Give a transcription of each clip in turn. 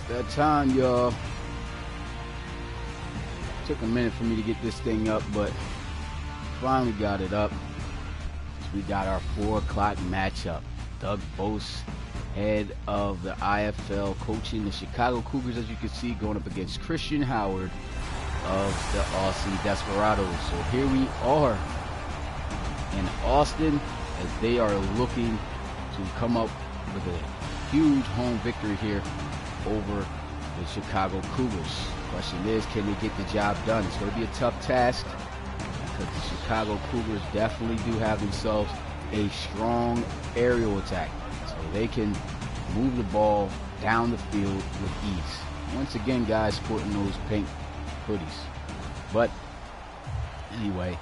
that time, y'all. Took a minute for me to get this thing up, but finally got it up. We got our 4 o'clock matchup. Doug Bose, head of the IFL, coaching the Chicago Cougars, as you can see, going up against Christian Howard of the Austin Desperados. So here we are in Austin as they are looking to come up with a huge home victory here over the Chicago Cougars. Question is, can they get the job done? It's going to be a tough task because the Chicago Cougars definitely do have themselves a strong aerial attack. So they can move the ball down the field with ease. Once again, guys, sporting those pink hoodies. But anyway,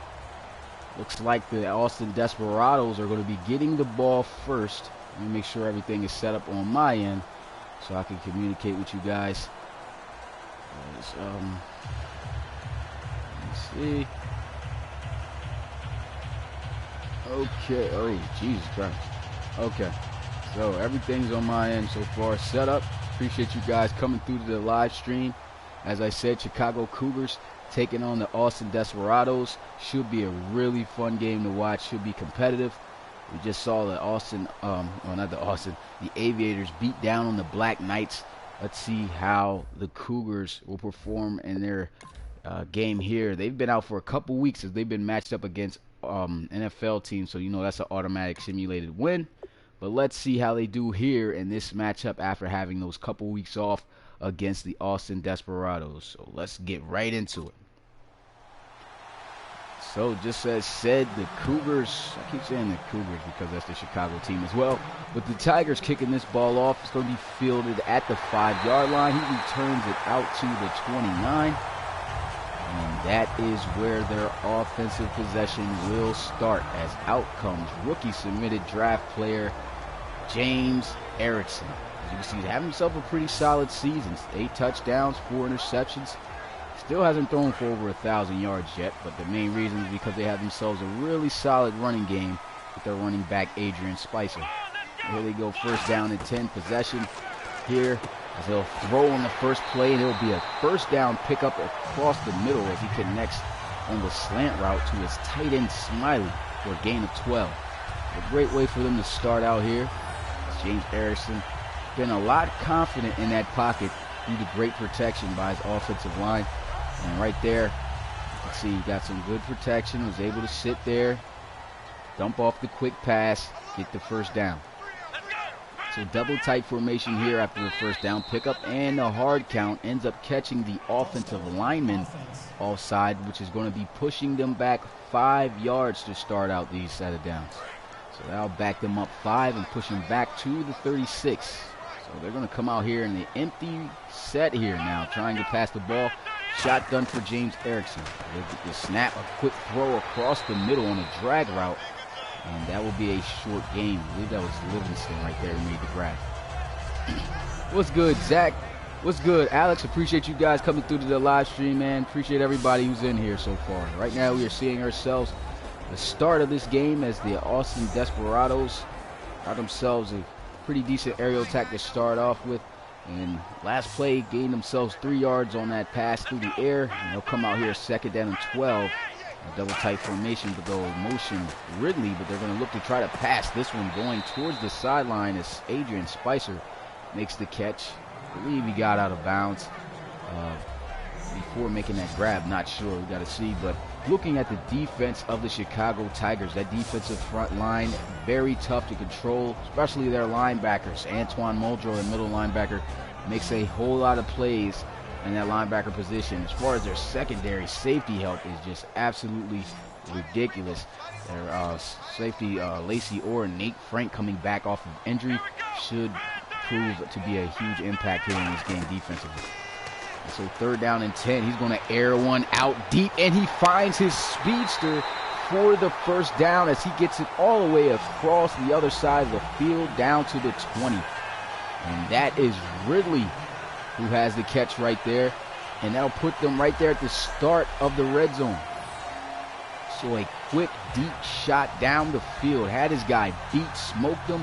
looks like the Austin Desperados are going to be getting the ball first. Let me make sure everything is set up on my end so I can communicate with you guys. Let's see. Okay. Oh, Jesus Christ. Okay. So everything's on my end so far set up. Appreciate you guys coming through to the live stream. As I said, Chicago Cougars taking on the Austin Desperados. Should be a really fun game to watch. Should be competitive. We just saw the the Aviators beat down on the Black Knights. Let's see how the Cougars will perform in their game here. They've been out for a couple weeks as they've been matched up against NFL teams, so you know that's an automatic simulated win. But let's see how they do here in this matchup after having those couple weeks off against the Austin Desperados. So let's get right into it. So just as said, the Cougars, I keep saying the Cougars because that's the Chicago team as well, but the Tigers kicking this ball off. It's going to be fielded at the 5-yard line. He returns it out to the 29, and that is where their offensive possession will start. As out comes rookie submitted draft player James Erickson. As you can see, he's having himself a pretty solid season. 8 touchdowns, 4 interceptions. Still hasn't thrown for over 1,000 yards yet, but the main reason is because they have themselves a really solid running game with their running back Adrian Spicer. Here they go, first down and 10 possession here as he'll throw on the first play, and it'll be a first down pickup across the middle as he connects on the slant route to his tight end Smiley for a gain of 12. A great way for them to start out here. James Erickson been a lot confident in that pocket due to great protection by his offensive line. And right there, you can see he got some good protection, was able to sit there, dump off the quick pass, get the first down. So double tight formation here after the first down pickup, and the hard count ends up catching the offensive lineman offside, which is going to be pushing them back 5 yards to start out these set of downs. So that'll back them up 5 and push them back to the 36. So they're going to come out here in the empty set here now, trying to pass the ball. Shotgun for James Erickson. The snap, a quick throw across the middle on a drag route, and that will be a short game. I believe that was Livingston right there who made the grab. What's good, Zach? What's good, Alex? Appreciate you guys coming through to the live stream, man. Appreciate everybody who's in here so far. Right now we are seeing ourselves the start of this game as the Austin Desperados got themselves a pretty decent aerial attack to start off with. And last play gained themselves 3 yards on that pass through the air. And they'll come out here second down and 12. A double tight formation to go motion Ridley, but they're going to look to try to pass this one going towards the sideline as Adrian Spicer makes the catch. I believe he got out of bounds before making that grab. Not sure. We got to see. But looking at the defense of the Chicago Tigers, that defensive front line, very tough to control, especially their linebackers. Antoine Muldrow, the middle linebacker, makes a whole lot of plays in that linebacker position. As far as their secondary safety help is just absolutely ridiculous. Their safety, Lacey Orr and Nate Frank coming back off of injury should prove to be a huge impact here in this game defensively. So third down and 10, he's going to air one out deep, and he finds his speedster for the first down as he gets it all the way across the other side of the field down to the 20. And that is Ridley who has the catch right there, and that'll put them right there at the start of the red zone. So a quick, deep shot down the field. Had his guy beat, smoked him.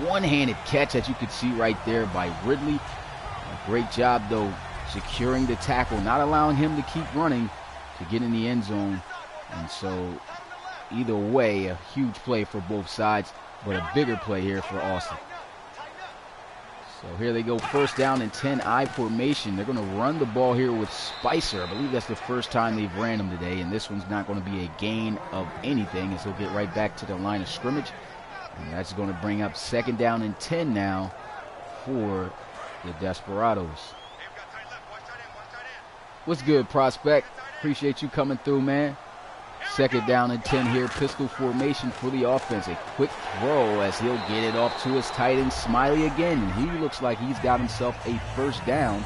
One-handed catch, as you could see right there, by Ridley. A great job, though, securing the tackle, not allowing him to keep running to get in the end zone. And so either way, a huge play for both sides, but a bigger play here for Austin. So here they go, first down and 10, I formation. They're going to run the ball here with Spicer. I believe that's the first time they've ran him today, and this one's not going to be a gain of anything, as he'll get right back to the line of scrimmage. And that's going to bring up second down and 10 now for the Desperados. What's good, prospect? Appreciate you coming through, man. Second down and 10 here, pistol formation for the offense. A quick throw as he'll get it off to his tight end, Smiley again. And he looks like he's got himself a first down.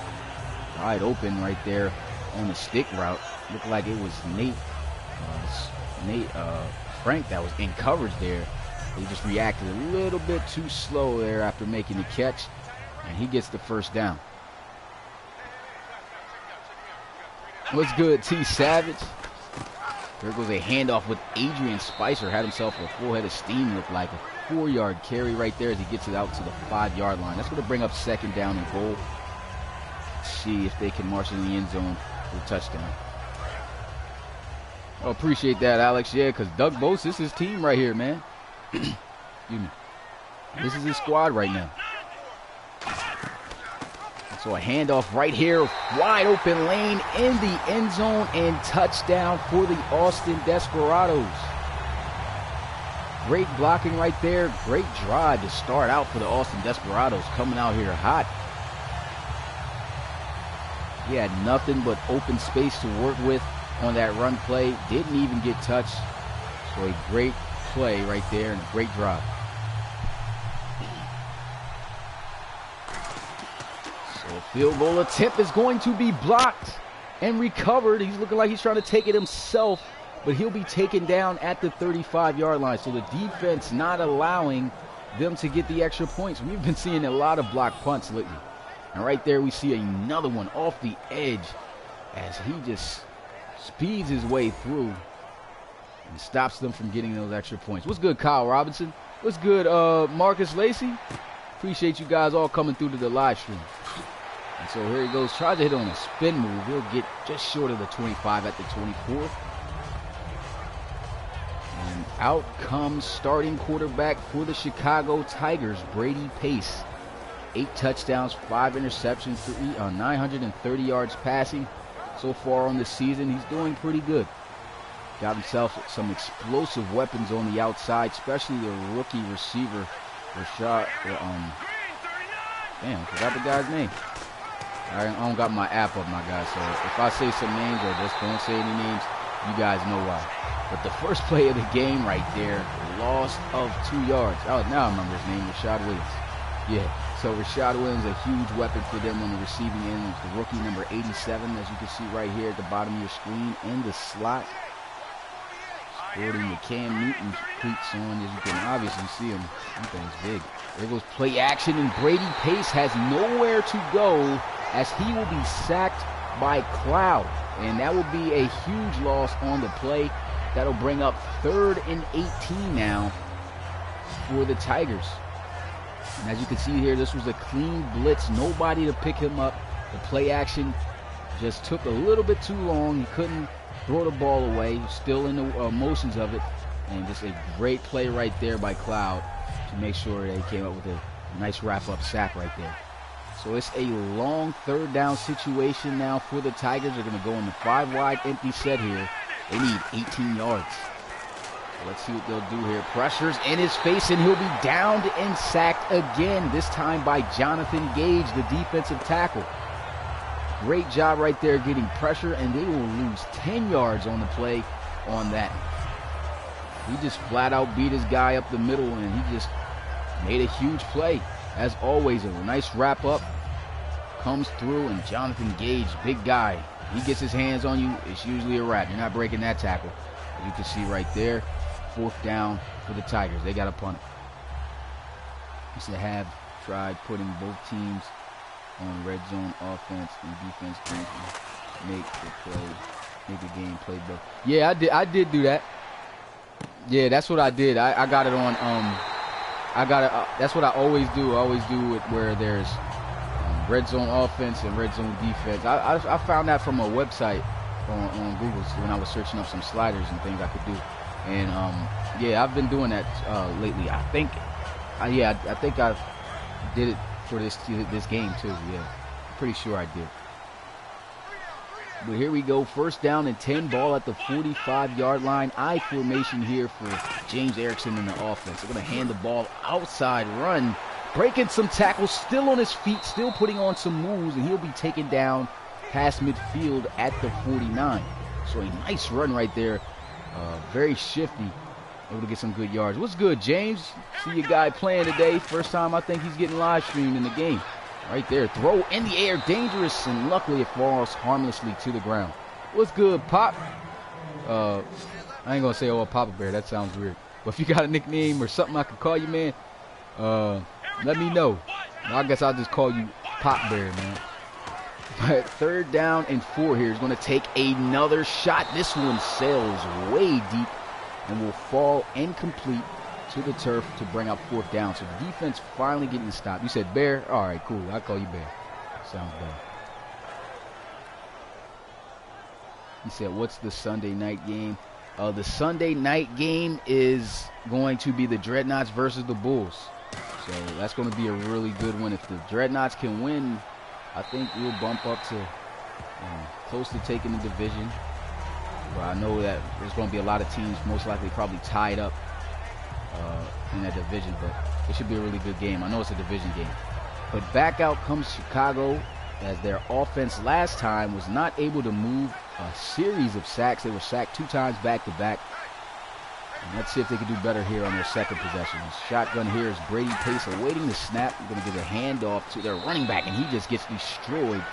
Wide open right there on the stick route. Looked like it was Nate Frank that was in coverage there. He just reacted a little bit too slow there after making the catch. And he gets the first down. What's good, T. Savage? There goes a handoff with Adrian Spicer. Had himself a full head of steam, looked like a 4-yard carry right there as he gets it out to the 5-yard line. That's going to bring up second down and goal. Let's see if they can march in the end zone for a touchdown. Oh, appreciate that, Alex. Yeah, because Doug Bose, this is his team right here, man. Excuse me. This is his squad right now. So a handoff right here, wide open lane in the end zone, and touchdown for the Austin Desperados. Great blocking right there. Great drive to start out for the Austin Desperados, coming out here hot. He had nothing but open space to work with on that run play. Didn't even get touched. So a great play right there and a great drive. Field goal attempt is going to be blocked and recovered. He's looking like he's trying to take it himself, but he'll be taken down at the 35-yard line. So the defense not allowing them to get the extra points. We've been seeing a lot of block punts lately. And right there we see another one off the edge as he just speeds his way through and stops them from getting those extra points. What's good, Kyle Robinson? What's good, Marcus Lacey? Appreciate you guys all coming through to the live stream. And so here he goes, tries to hit on a spin move. He'll get just short of the 25 at the 24. And out comes starting quarterback for the Chicago Tigers, Brady Pace. 8 touchdowns, 5 interceptions, 930 yards passing so far on the season. He's doing pretty good. Got himself some explosive weapons on the outside, especially the rookie receiver, Rashad. Damn, forgot the guy's name. I don't got my app up, my guys, so if I say some names or just don't say any names, you guys know why. But the first play of the game right there, loss of 2 yards. Oh, now I remember his name, Rashad Williams. Yeah, so Rashad Williams, a huge weapon for them on the receiving end. It's the rookie number 87, as you can see right here at the bottom of your screen, in the slot. Sporting the Cam Newton cleats on, as you can obviously see him. That thing's big. There goes play action, and Brady Pace has nowhere to go as he will be sacked by Cloud. And that will be a huge loss on the play. That'll bring up 3rd and 18 now for the Tigers. And as you can see here, this was a clean blitz. Nobody to pick him up. The play action just took a little bit too long. He couldn't throw the ball away. He was still in the motions of it. And just a great play right there by Cloud to make sure that he came up with a nice wrap-up sack right there. So it's a long 3rd down situation now for the Tigers. They're going to go in the 5-wide empty set here. They need 18 yards. So let's see what they'll do here. Pressures in his face, and he'll be downed and sacked again, this time by Jonathan Gage, the defensive tackle. Great job right there getting pressure, and they will lose 10 yards on the play on that. He just flat out beat his guy up the middle, and he just made a huge play. As always, a nice wrap up comes through, and Jonathan Gage, big guy, he gets his hands on you, it's usually a wrap. You're not breaking that tackle. As you can see right there, 4th down for the Tigers. They got to punt it. They have tried putting both teams on red zone offense and defense to make the game play better. Yeah, I did do that. Yeah, that's what I did. I got it on. That's what I always do. I always do it where there's red zone offense and red zone defense. I found that from a website on Google when I was searching up some sliders and things I could do. And yeah, I've been doing that lately. I think I did it for this game too. Yeah, pretty sure I did. But here we go, 1st down and 10, ball at the 45-yard line. I formation here for James Erickson in the offense. They're going to hand the ball outside run, breaking some tackles, still on his feet, still putting on some moves, and he'll be taken down past midfield at the 49. So a nice run right there, very shifty, able to get some good yards. What's good, James? See your guy playing today. First time I think he's getting live streamed in the game. Right there, throw in the air, dangerous, and luckily it falls harmlessly to the ground. What's good, Pop? I ain't gonna say, oh, Papa Bear, that sounds weird. But if you got a nickname or something I could call you, man, let me know. I guess I'll just call you Pop Bear, man. But 3rd down and 4 here is gonna take another shot. This one sails way deep and will fall incomplete to the turf to bring up 4th down. So the defense finally getting the stop. You said Bear? All right, cool. I'll call you Bear. Sounds better. He said, what's the Sunday night game? The Sunday night game is going to be the Dreadnoughts versus the Bulls. So that's going to be a really good one. If the Dreadnoughts can win, I think we'll bump up to close to taking the division. But I know that there's going to be a lot of teams most likely probably tied up in that division, but it should be a really good game. I know it's a division game. But back out comes Chicago, as their offense last time was not able to move a series of sacks. They were sacked 2 times back-to-back. And let's see if they can do better here on their 2nd possession. Shotgun here is Brady Pace awaiting the snap. They're going to give a handoff to their running back, and he just gets destroyed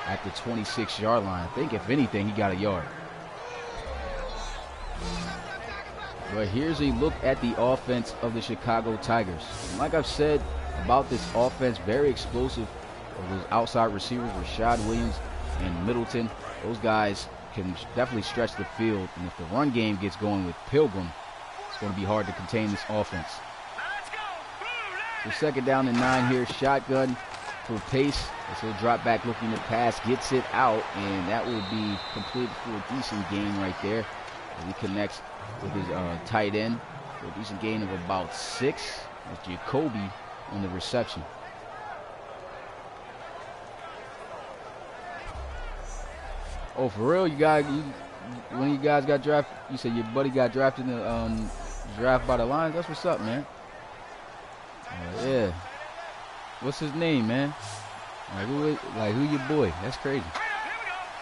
at the 26-yard line. I think, if anything, he got a yard. But here's a look at the offense of the Chicago Tigers. And like I've said about this offense, very explosive. Those outside receivers, Rashad Williams and Middleton, those guys can definitely stretch the field. And if the run game gets going with Pilgrim, it's going to be hard to contain this offense. So 2nd down and 9 here, shotgun for Pace. So he'll drop back looking to pass, gets it out, and that will be completed for a decent gain right there. He connects with his tight end for a decent gain of about 6. That's Jacoby on the reception. Oh, for real? When you guys got drafted, you said your buddy got drafted in the draft by the Lions? That's what's up, man. Yeah. What's his name, man? Who your boy? That's crazy.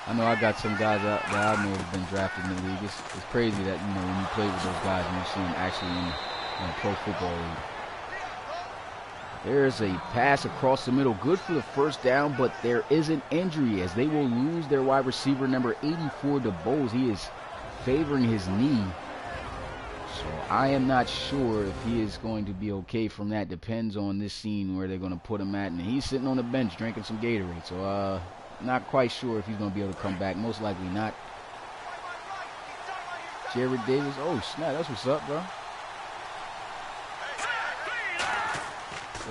I know I got some guys out that I know have been drafted in the league. It's crazy that, you know, when you play with those guys and you see them actually in the pro football league. There's a pass across the middle, good for the 1st down, but there is an injury as they will lose their wide receiver number 84 to Bowles. He is favoring his knee. So I am not sure if he is going to be okay from that. Depends on this scene where they're going to put him at. And he's sitting on the bench drinking some Gatorade. So, not quite sure if he's going to be able to come back. Most likely not. Jared Davis. Oh, snap. That's what's up, bro.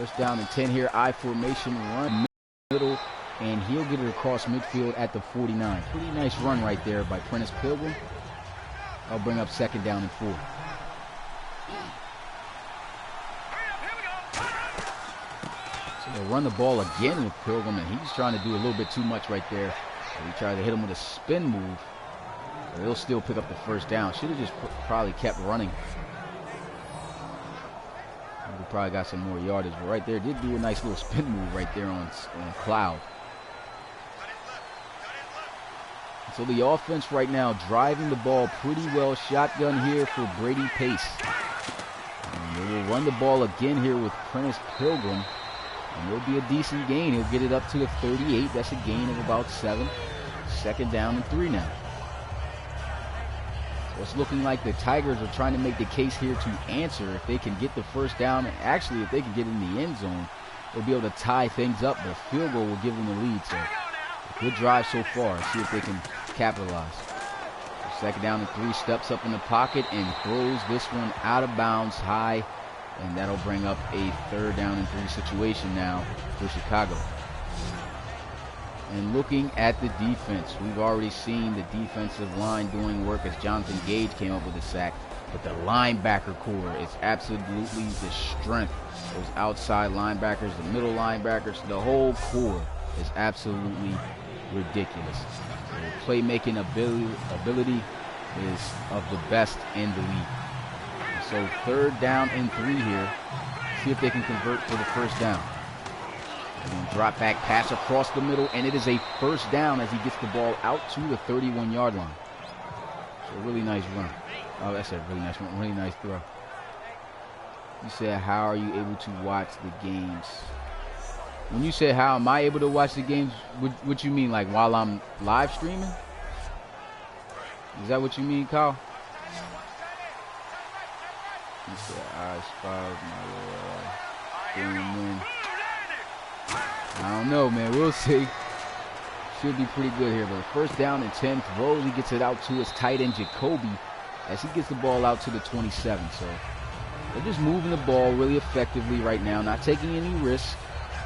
1st down and 10 here. I formation run middle. And he'll get it across midfield at the 49. Pretty nice run right there by Prentice Pilgrim. I'll bring up 2nd down and 4. They'll run the ball again with Pilgrim, and he's trying to do a little bit too much right there. So he tried to hit him with a spin move. But he'll still pick up the 1st down. Should have just probably kept running. He probably got some more yardage, but right there did do a nice little spin move right there on Cloud. So the offense right now driving the ball pretty well. Shotgun here for Brady Pace. And they will run the ball again here with Prentice Pilgrim. And it'll be a decent gain. He'll get it up to the 38. That's a gain of about 7. 2nd down and 3 now. So it's looking like the Tigers are trying to make the case here to answer. If they can get the 1st down, and actually if they can get in the end zone, they'll be able to tie things up. But field goal will give them the lead. So a good drive so far. See if they can capitalize. So 2nd down and 3, steps up in the pocket and throws this one out of bounds high. And that'll bring up a 3rd down and 3 situation now for Chicago. And looking at the defense, we've already seen the defensive line doing work as Jonathan Gage came up with a sack. But the linebacker core is absolutely the strength. Those outside linebackers, the middle linebackers, the whole core is absolutely ridiculous. The playmaking ability is of the best in the league. So 3rd down and 3 here. See if they can convert for the 1st down. They're going to drop back pass across the middle, and it is a 1st down as he gets the ball out to the 31-yard line. So a really nice run. Oh, that's a really nice run, really nice throw. You said, how are you able to watch the games? When you said, how am I able to watch the games, what you mean, like while I'm live streaming? Is that what you mean, Kyle? You said, I spotted my game win. I don't know, man. We'll see. Should be pretty good here. But the 1st down and 10 throws. He gets it out to his tight end, Jacoby, as he gets the ball out to the 27. So they're just moving the ball really effectively right now. Not taking any risks.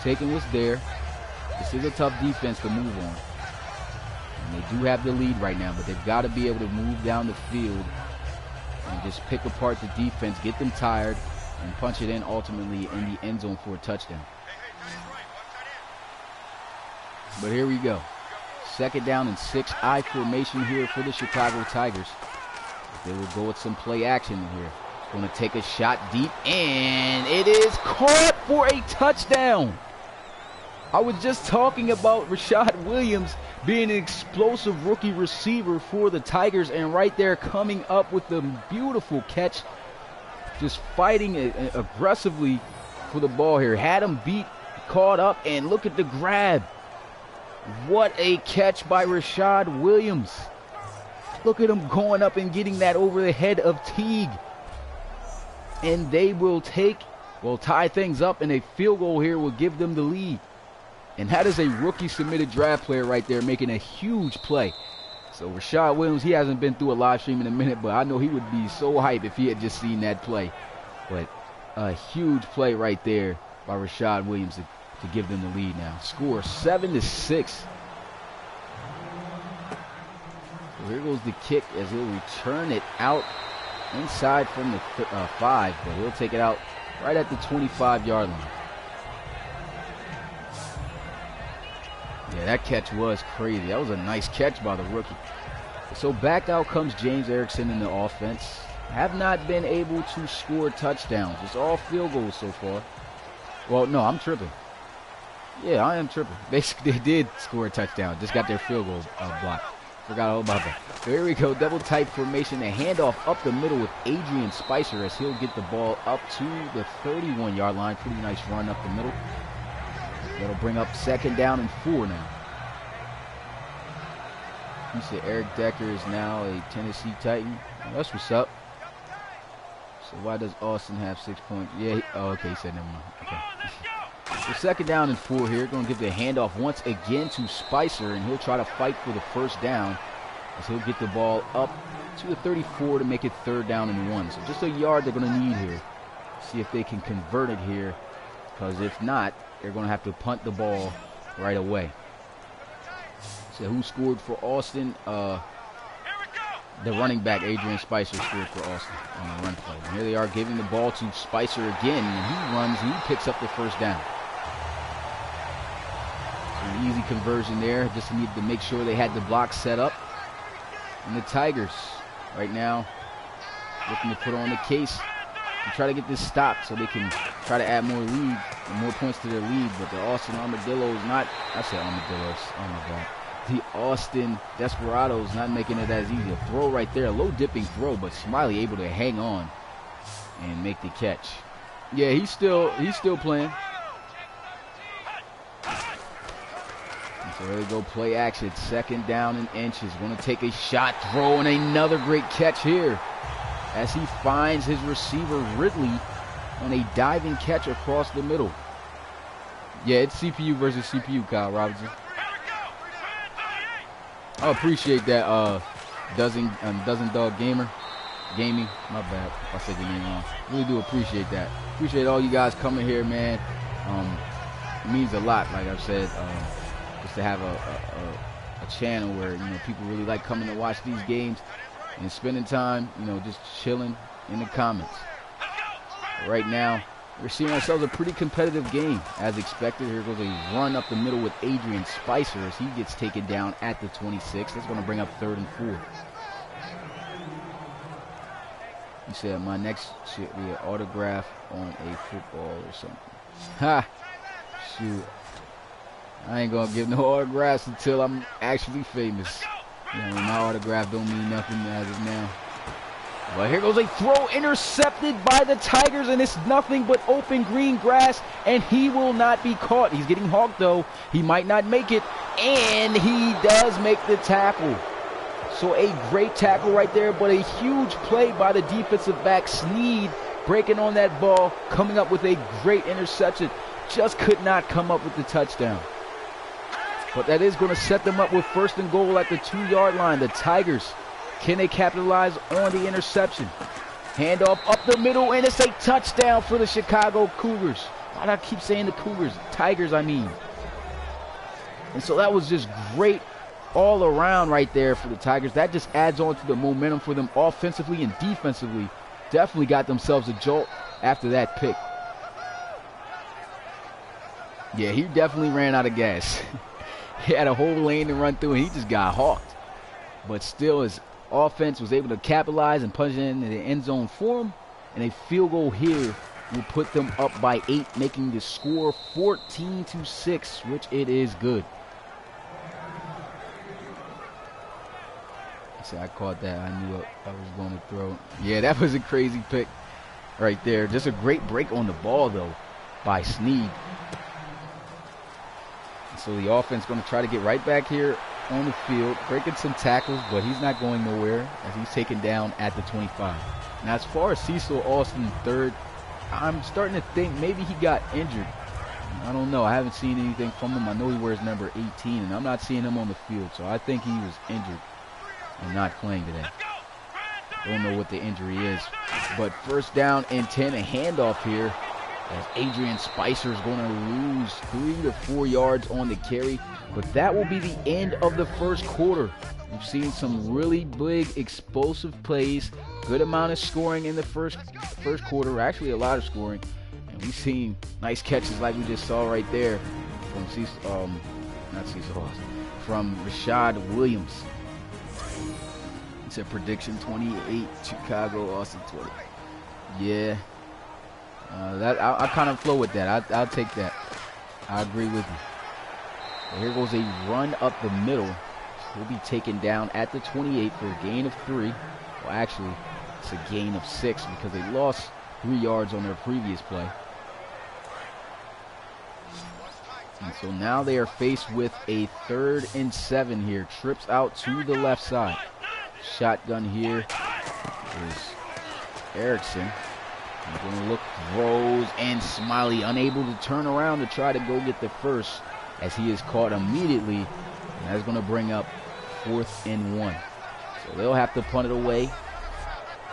Taking what's there. This is a tough defense to move on. And they do have the lead right now, but they've got to be able to move down the field and just pick apart the defense, get them tired, and punch it in ultimately in the end zone for a touchdown. But here we go. 2nd down and 6. I formation here for the Chicago Tigers. They will go with some play action here. Going to take a shot deep, and it is caught for a touchdown. I was just talking about Rashad Williams being an explosive rookie receiver for the Tigers, and right there coming up with the beautiful catch, just fighting aggressively for the ball here. Had him beat, caught up, and look at the grab. What a catch by Rashad Williams. Look at him going up and getting that over the head of Teague. And they will tie things up, and a field goal here will give them the lead. And that is a rookie submitted draft player right there making a huge play. So Rashad Williams, he hasn't been through a live stream in a minute, but I know he would be so hyped if he had just seen that play. But a huge play right there by Rashad Williams to give them the lead now. Score 7-6. So here goes the kick as he'll return it out inside from the 5, but he'll take it out right at the 25-yard line. Yeah, that catch was crazy. That was a nice catch by the rookie. So back out comes James Erickson in the offense. Have not been able to score touchdowns. It's all field goals so far. Well, no, I'm tripping. Yeah, I am tripping. Basically, they did score a touchdown. Just got their field goal blocked. Forgot all about that. So here we go. Double type formation. A handoff up the middle with Adrian Spicer as he'll get the ball up to the 31-yard line. Pretty nice run up the middle. That'll bring up 2nd down and 4 now. You said Eric Decker is now a Tennessee Titan. Oh, that's what's up. So why does Austin have 6 points? Yeah, okay, he said never mind. Okay. So 2nd down and 4 here. Going to give the handoff once again to Spicer, and he'll try to fight for the 1st down as he'll get the ball up to the 34 to make it 3rd down and 1. So just a yard they're going to need here. See if they can convert it here, because if not, they're going to have to punt the ball right away. So who scored for Austin? The running back, Adrian Spicer, scored for Austin on the run play. And here they are giving the ball to Spicer again, and he runs and he picks up the 1st down. So an easy conversion there. Just needed to make sure they had the block set up. And the Tigers right now looking to put on the case and try to get this stopped so they can try to add more lead and more points to their lead. But the Austin Armadillos not, I said Armadillos, oh my God. The Austin Desperados not making it as easy. A throw right there, a low dipping throw, but Smiley able to hang on and make the catch. Yeah, he's still playing. And so there we go, play action, 2nd down and inches. Going to take a shot, throw, and another great catch here as he finds his receiver Ridley on a diving catch across the middle. Yeah, it's CPU versus CPU, Kyle Robinson. I appreciate that, Dozen Dog Gaming. My bad, I said your name wrong. Really do appreciate that. Appreciate all you guys coming here, man. It means a lot, like I've said. just to have a channel where, you know, people really like coming to watch these games and spending time, you know, just chilling in the comments. Right now, we're seeing ourselves a pretty competitive game, as expected. Here goes a run up the middle with Adrian Spicer as he gets taken down at the 26. That's going to bring up 3rd and 4. You said my next should be an autograph on a football or something. Ha! Shoot. I ain't going to give no autographs until I'm actually famous. You know, my autograph don't mean nothing as of now. But here goes a throw intercepted by the Tigers, and it's nothing but open green grass, and he will not be caught. He's getting hawked, though. He might not make it, and he does make the tackle. So a great tackle right there, but a huge play by the defensive back, Sneed, breaking on that ball, coming up with a great interception. Just could not come up with the touchdown. But that is going to set them up with 1st and goal at the 2-yard line. The Tigers, can they capitalize on the interception? Handoff up the middle, and it's a touchdown for the Chicago Cougars. Why do I keep saying the Cougars? Tigers, I mean. And so that was just great all around right there for the Tigers. That just adds on to the momentum for them offensively and defensively. Definitely got themselves a jolt after that pick. Yeah, he definitely ran out of gas. He had a whole lane to run through, and he just got hawked. But still, his offense was able to capitalize and punch it into the end zone for him. And a field goal here will put them up by 8, making the score 14-6, which it is good. See, I caught that. I knew I was going to throw. Yeah, that was a crazy pick right there. Just a great break on the ball, though, by Sneed. So the offense going to try to get right back here on the field, breaking some tackles, but he's not going nowhere as he's taken down at the 25. Now, as far as Cecil Austin III, I'm starting to think maybe he got injured. I don't know. I haven't seen anything from him. I know he wears number 18, and I'm not seeing him on the field, so I think he was injured and not playing today. Don't know what the injury is. But 1st down and 10, a handoff here as Adrian Spicer is going to lose 3 to 4 yards on the carry. But that will be the end of the 1st quarter. We've seen some really big explosive plays, good amount of scoring in the first quarter, actually a lot of scoring. And we've seen nice catches like we just saw right there from Rashad Williams. It's a prediction 28, Chicago, Austin 20. Yeah. I kind of flow with that. I'll take that. I agree with you. Well, here goes a run up the middle. He'll be taken down at the 28 for a gain of 3. Well, actually, it's a gain of 6 because they lost 3 yards on their previous play. And so now they are faced with a 3rd and 7 here. Trips out to the left side. Shotgun here is Erickson. He's going to look, throws, and Smiley unable to turn around to try to go get the first as he is caught immediately. And that's going to bring up 4th and 1. So they'll have to punt it away.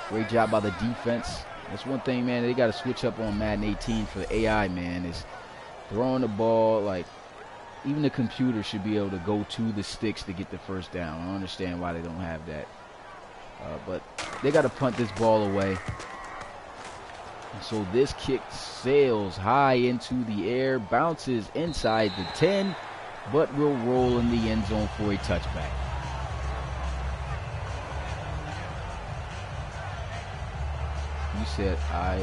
Great job by the defense. That's one thing, man, they got to switch up on Madden 18 for the AI, man, is throwing the ball. Like, even the computer should be able to go to the sticks to get the 1st down. I don't understand why they don't have that. But they got to punt this ball away. And so this kick sails high into the air, bounces inside the 10, but will roll in the end zone for a touchback. You said I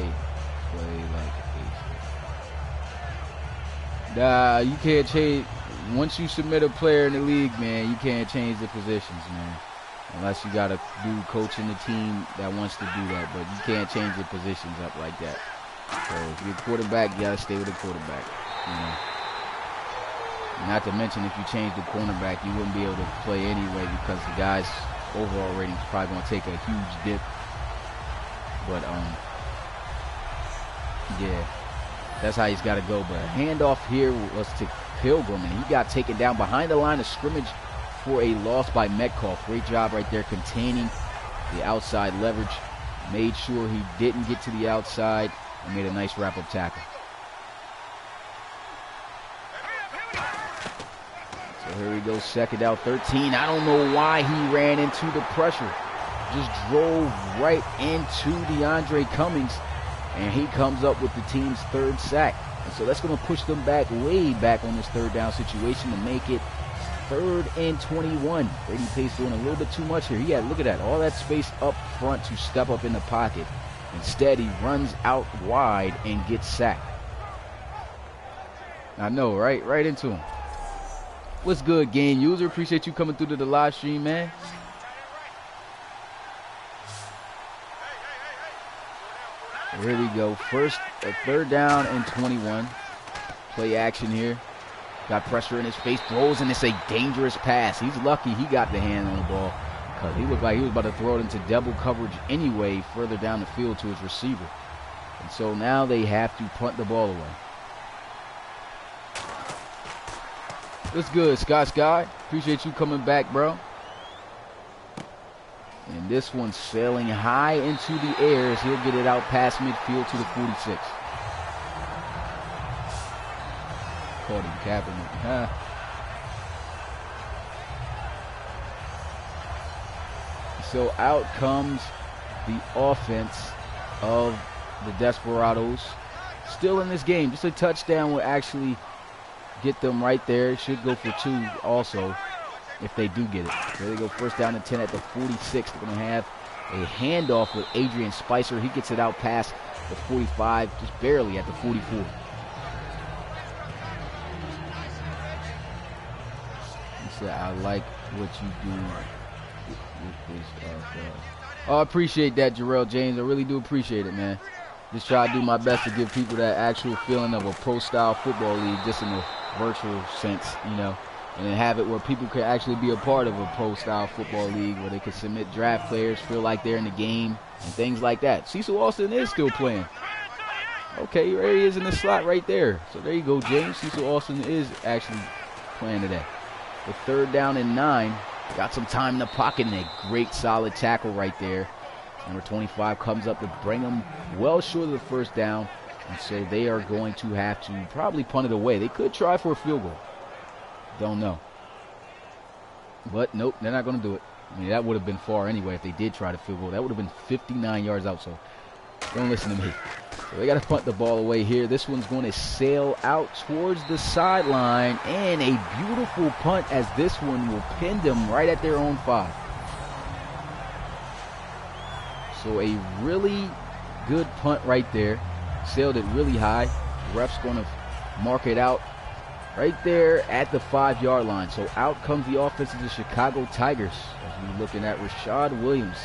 play like a... Nah, you can't change. Once you submit a player in the league, man, you can't change the positions, man. Unless you got a dude coaching the team that wants to do that, but you can't change the positions up like that. So if you're a quarterback, you gotta stay with the quarterback. You know. Not to mention, if you change the cornerback, you wouldn't be able to play anyway because the guy's overall rating is probably gonna take a huge dip. But yeah, that's how he's got to go. But a handoff here was to Pilgrim, and he got taken down behind the line of scrimmage for a loss by Metcalf. Great job right there containing the outside leverage. Made sure he didn't get to the outside and made a nice wrap-up tackle. So Here we go, second out, 13. I don't know why he ran into the pressure. Just drove right into DeAndre Cummings, and he comes up with the team's third sack. And so that's going to push them back, way back on this third down situation to make it 3rd and 21. Brady Pace doing a little bit too much here. He had, look at that, all that space up front to step up in the pocket. Instead, he runs out wide and gets sacked. I know, right? Right into him. What's good, game user? Appreciate you coming through to the live stream, man. Here we go. First, 3rd down and 21. Play action here. Got pressure in his face. Throws, and it's a dangerous pass. He's lucky he got the hand on the ball, because he looked like he was about to throw it into double coverage anyway, further down the field to his receiver. And so now they have to punt the ball away. What's good, Scott? Appreciate you coming back, bro. And this one's sailing high into the air as he'll get it out past midfield to the 46. Caught him capping it. Huh? So out comes the offense of the Desperados. Still in this game. Just a touchdown will actually get them right there. Should go for 2 also if they do get it. There they go, 1st down and 10 at the 46. They're going to have a handoff with Adrian Spicer. He gets it out past the 45, just barely at the 44. He said, I like what you do with this. Oh, I appreciate that, Jarrell James. I really do appreciate it, man. Just try to do my best to give people that actual feeling of a pro-style football league, just in a virtual sense, you know, and then have it where people can actually be a part of a pro-style football league where they can submit draft players, feel like they're in the game, and things like that. Cecil Austin is still playing. Okay, there he is in the slot right there. So there you go, James. Cecil Austin is actually playing today. The 3rd down and 9. Got some time in the pocket and a great solid tackle right there. Number 25 comes up to bring them well short of the 1st down. And so they are going to have to probably punt it away. They could try for a field goal. Don't know. But nope, they're not going to do it. I mean, that would have been far anyway if they did try to field goal. That would have been 59 yards out, so don't listen to me. So they got to punt the ball away here. This one's going to sail out towards the sideline, and a beautiful punt as this one will pin them right at their own 5. So a really good punt right there. Sailed it really high. The ref's going to mark it out right there at the 5-yard line. So out comes the offense of the Chicago Tigers. As we're looking at Rashad Williams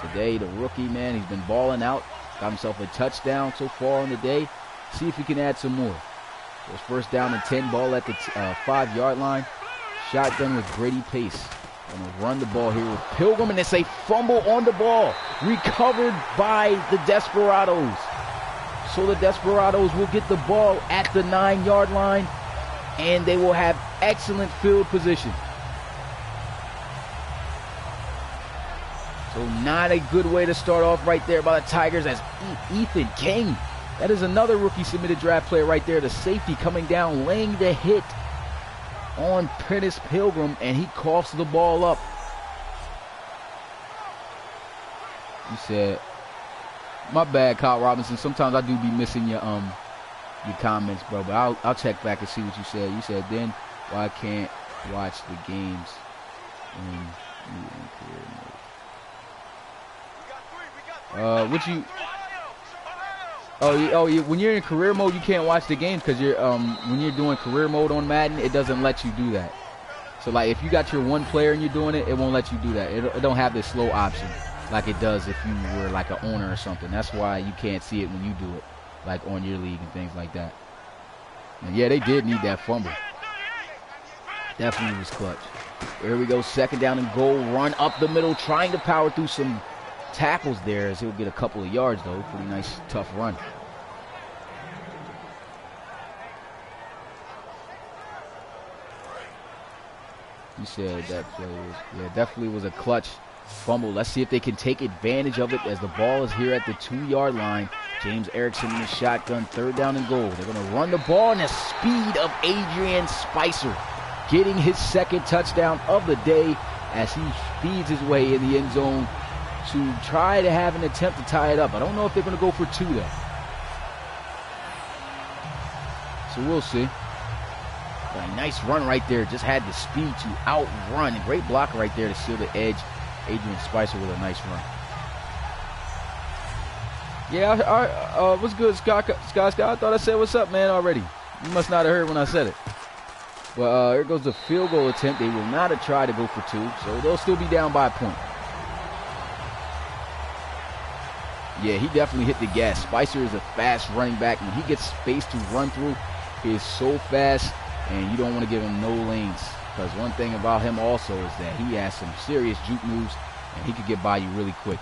today, the rookie, man. He's been balling out. Got himself a touchdown so far on the day. See if he can add some more. So it's 1st down and 10, ball at the 5-yard line. Shotgun with Brady Pace. Going to run the ball here with Pilgrim, and it's a fumble on the ball. Recovered by the Desperados. So the Desperados will get the ball at the 9-yard line, and they will have excellent field position. So not a good way to start off right there by the Tigers as Ethan King. That is another rookie submitted draft player right there. The safety coming down, laying the hit on Prentice Pilgrim, and he coughs the ball up. He said, my bad, Kyle Robinson. Sometimes I do be missing your comments, bro, but I'll check back and see what you said. You said, then why can't watch the games in career mode? What you? Oh, when you're in career mode, you can't watch the games because you're when you're doing career mode on Madden, it doesn't let you do that. So like if you got your one player and you're doing it, it won't let you do that. It don't have this slow option like it does if you were like an owner or something. That's why you can't see it when you do it, like on your league and things like that. And yeah, they did need that fumble. Definitely was clutch. Here we go, 2nd down and goal. Run up the middle, trying to power through some tackles there as he'll get a couple of yards though. Pretty nice, tough run. He said that play was, yeah, definitely was a clutch fumble. Let's see if they can take advantage of it as the ball is here at the 2-yard line. James Erickson in the shotgun, 3rd down and goal. They're going to run the ball, and the speed of Adrian Spicer getting his second touchdown of the day as he feeds his way in the end zone to try to have an attempt to tie it up. I don't know if they're going to go for 2 though. So we'll see. A nice run right there. Just had the speed to outrun. A great block right there to seal the edge. Adrian Spicer with a nice run. Yeah, what's good, Scott? I thought I said what's up, man, already. You must not have heard when I said it. Well, here goes the field goal attempt. They will not have tried to go for 2, so they'll still be down by a point. Yeah, he definitely hit the gas. Spicer is a fast running back. When he gets space to run through, he is so fast, and you don't want to give him no lanes. Because one thing about him also is that he has some serious juke moves, and he could get by you really quick.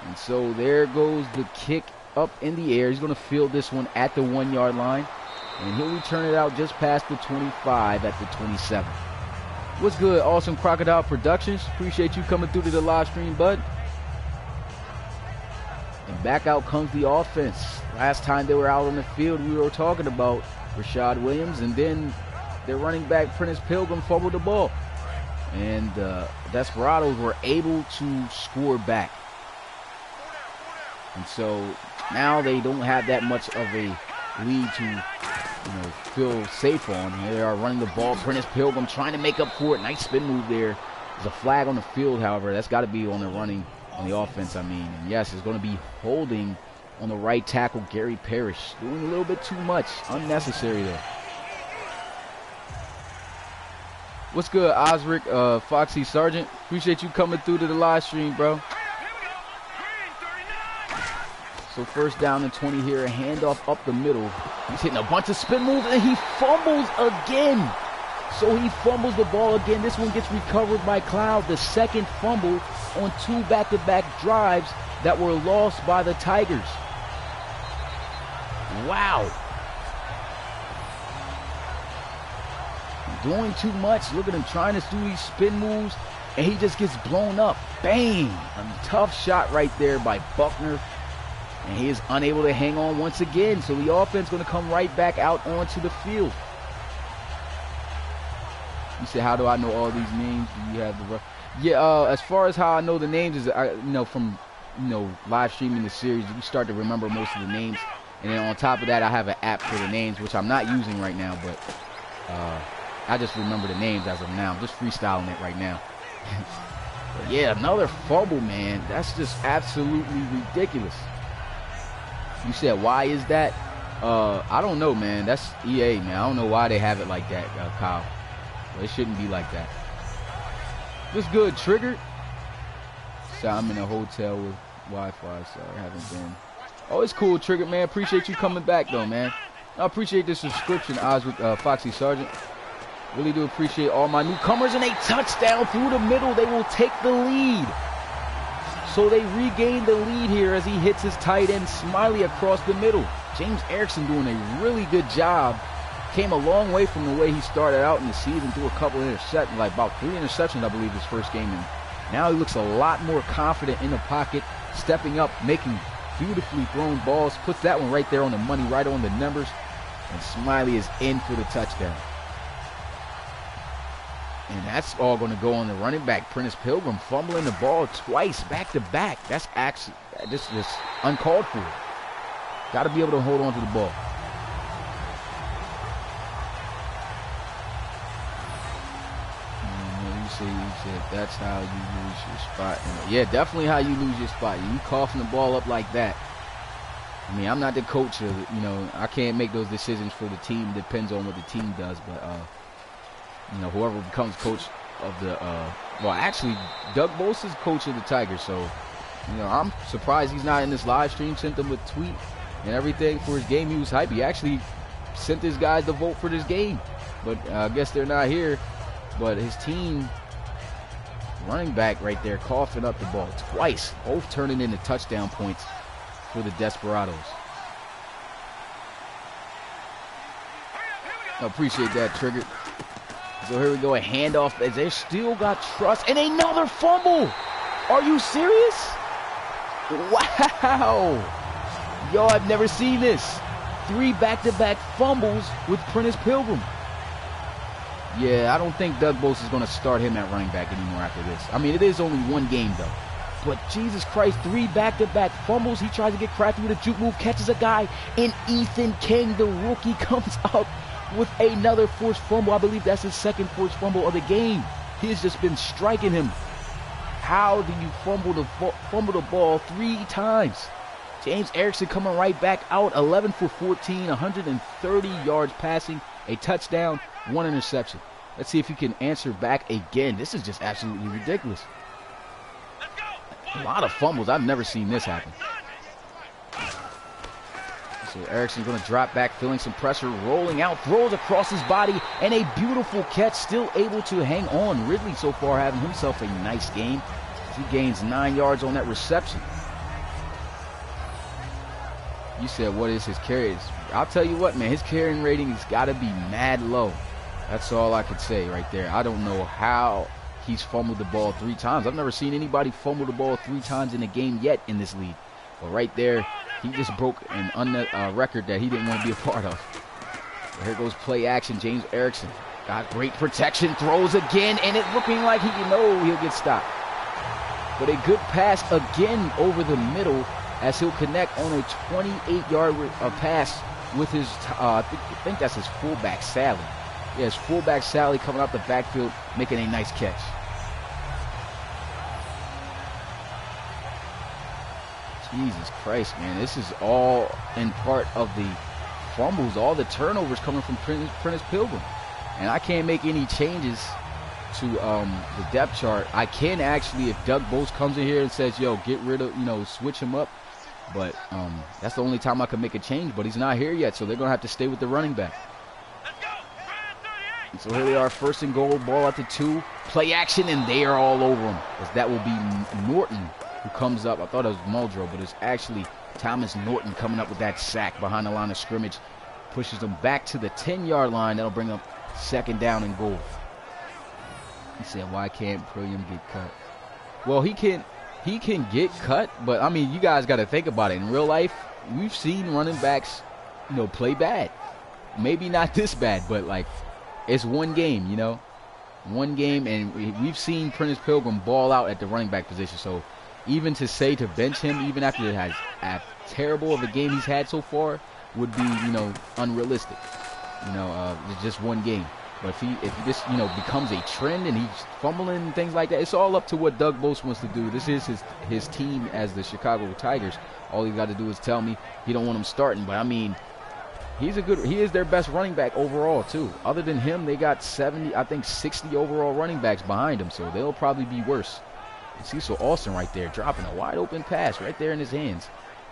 And so there goes the kick up in the air. He's going to field this one at the 1-yard line. And he'll return it out just past the 25 at the 27. What's good, Awesome Crocodile Productions? Appreciate you coming through to the live stream, bud. And back out comes the offense. Last time they were out on the field, we were talking about Rashad Williams. And then their running back, Prentice Pilgrim, fumbled the ball. And Desperados were able to score back. And so now they don't have that much of a lead to, feel safe on. They are running the ball. Prentice Pilgrim trying to make up for it. Nice spin move there. There's a flag on the field, however. That's got to be on the running, on the offense, I mean. And yes, it's going to be holding on the right tackle, Gary Parrish. Doing a little bit too much. Unnecessary there. What's good, Osric, Foxy Sergeant? Appreciate you coming through to the live stream, bro. So first down and 20 here, a handoff up the middle. He's hitting a bunch of spin moves, and he fumbles again. So he fumbles the ball again. This one gets recovered by Cloud. The second fumble on 2 back-to-back drives that were lost by the Tigers. Wow. Doing too much. Look at him trying to do these spin moves, and he just gets blown up. Bang! A tough shot right there by Buckner. And he is unable to hang on once again. So the offense going to come right back out onto the field. You said, how do I know all these names? Do you have the... Yeah, as far as how I know the names is, from, live streaming the series, you start to remember most of the names. And then on top of that, I have an app for the names, which I'm not using right now. But I just remember the names as of now. I'm just freestyling it right now. But yeah, another fumble, man. That's just absolutely ridiculous. You said, why is that? I don't know, man. That's EA, man. I don't know why they have it like that, Kyle. Well, it shouldn't be like that. What's good, Triggered? So I'm in a hotel with Wi-Fi, so I haven't been. Oh, it's cool, Triggered, man. Appreciate you coming back, though, man. I appreciate the subscription, Osric, Foxy Sergeant. Really do appreciate all my newcomers, and a touchdown through the middle. They will take the lead. So they regain the lead here as he hits his tight end Smiley across the middle. James Erickson doing a really good job. Came a long way from the way he started out in the season. Threw a couple of interceptions, like about 3 interceptions, I believe, his first game. And now he looks a lot more confident in the pocket, stepping up, making beautifully thrown balls. Puts that one right there on the money, right on the numbers. And Smiley is in for the touchdown. And that's all going to go on the running back, Prentice Pilgrim, fumbling the ball twice, back-to-back. That's actually, this is uncalled for. Got to be able to hold on to the ball. You said that's how you lose your spot. And yeah, definitely how you lose your spot. You coughing the ball up like that. I mean, I'm not the coach of, I can't make those decisions for the team. It depends on what the team does, but whoever becomes coach of the, well, actually, Doug Bosa's coach of the Tigers, so, I'm surprised he's not in this live stream. Sent him a tweet and everything for his game. He was hype. He actually sent his guys to vote for this game, but I guess they're not here. But his team, running back right there, coughing up the ball twice, both turning into touchdown points for the Desperados. I appreciate that, Triggered. So here we go, a handoff as they still got trust, and another fumble. Are you serious? Wow. Yo, I've never seen this. 3 back-to-back fumbles with Prentice Pilgrim. Yeah, I don't think Doug Bose is going to start him at running back anymore after this. I mean, it is only one game, though. But Jesus Christ, 3 back-to-back fumbles. He tries to get crafty with a juke move, catches a guy, and Ethan King, the rookie, comes up with another forced fumble. I believe that's his second forced fumble of the game. He has just been striking him. How do you fumble the ball 3 times? James Erickson coming right back out, 11 for 14, 130 yards passing, a touchdown, 1 interception. Let's see if he can answer back again. This is just absolutely ridiculous. A lot of fumbles. I've never seen this happen. So Erickson's going to drop back, feeling some pressure, rolling out, throws across his body, and a beautiful catch, still able to hang on. Ridley so far having himself a nice game. He gains 9 yards on that reception. You said, what is his carries? I'll tell you what, man, his carrying rating has got to be mad low. That's all I could say right there. I don't know how he's fumbled the ball 3 times. I've never seen anybody fumble the ball 3 times in a game yet in this league. But right there, he just broke a record that he didn't want to be a part of. But here goes play action. James Erickson got great protection, throws again, and it looking like he'll get stopped. But a good pass again over the middle as he'll connect on a 28-yard pass with his, I think that's his fullback, Sally. Yeah, his fullback, Sally, coming out the backfield, making a nice catch. Jesus Christ, man. This is all in part of the fumbles, all the turnovers coming from Prentice Pilgrim. And I can't make any changes to the depth chart. I can actually, if Doug Bose comes in here and says, yo, get rid of, switch him up. But that's the only time I can make a change. But he's not here yet, so they're going to have to stay with the running back. And so here they are, 1st and goal, ball at the 2. Play action, and they are all over him. As that will be Norton who comes up. I thought it was Muldrow, but it's actually Thomas Norton coming up with that sack behind the line of scrimmage. Pushes them back to the 10-yard line. That'll bring up 2nd down and goal. He said, why can't Pilgrim get cut? Well, he can get cut, but, I mean, you guys got to think about it. In real life, we've seen running backs, play bad. Maybe not this bad, but, like, it's one game, One game, and we've seen Prentice Pilgrim ball out at the running back position. So even to say to bench him, even after it has as terrible of a game he's had so far, would be, unrealistic. It's just one game. But if this, becomes a trend and he's fumbling and things like that, it's all up to what Doug Bose wants to do. This is his team as the Chicago Tigers. All he's got to do is tell me he don't want him starting. But, I mean, he is their best running back overall, too. Other than him, they got 60 overall running backs behind him, so they'll probably be worse. And Cecil Alston right there, dropping a wide-open pass right there in his hands.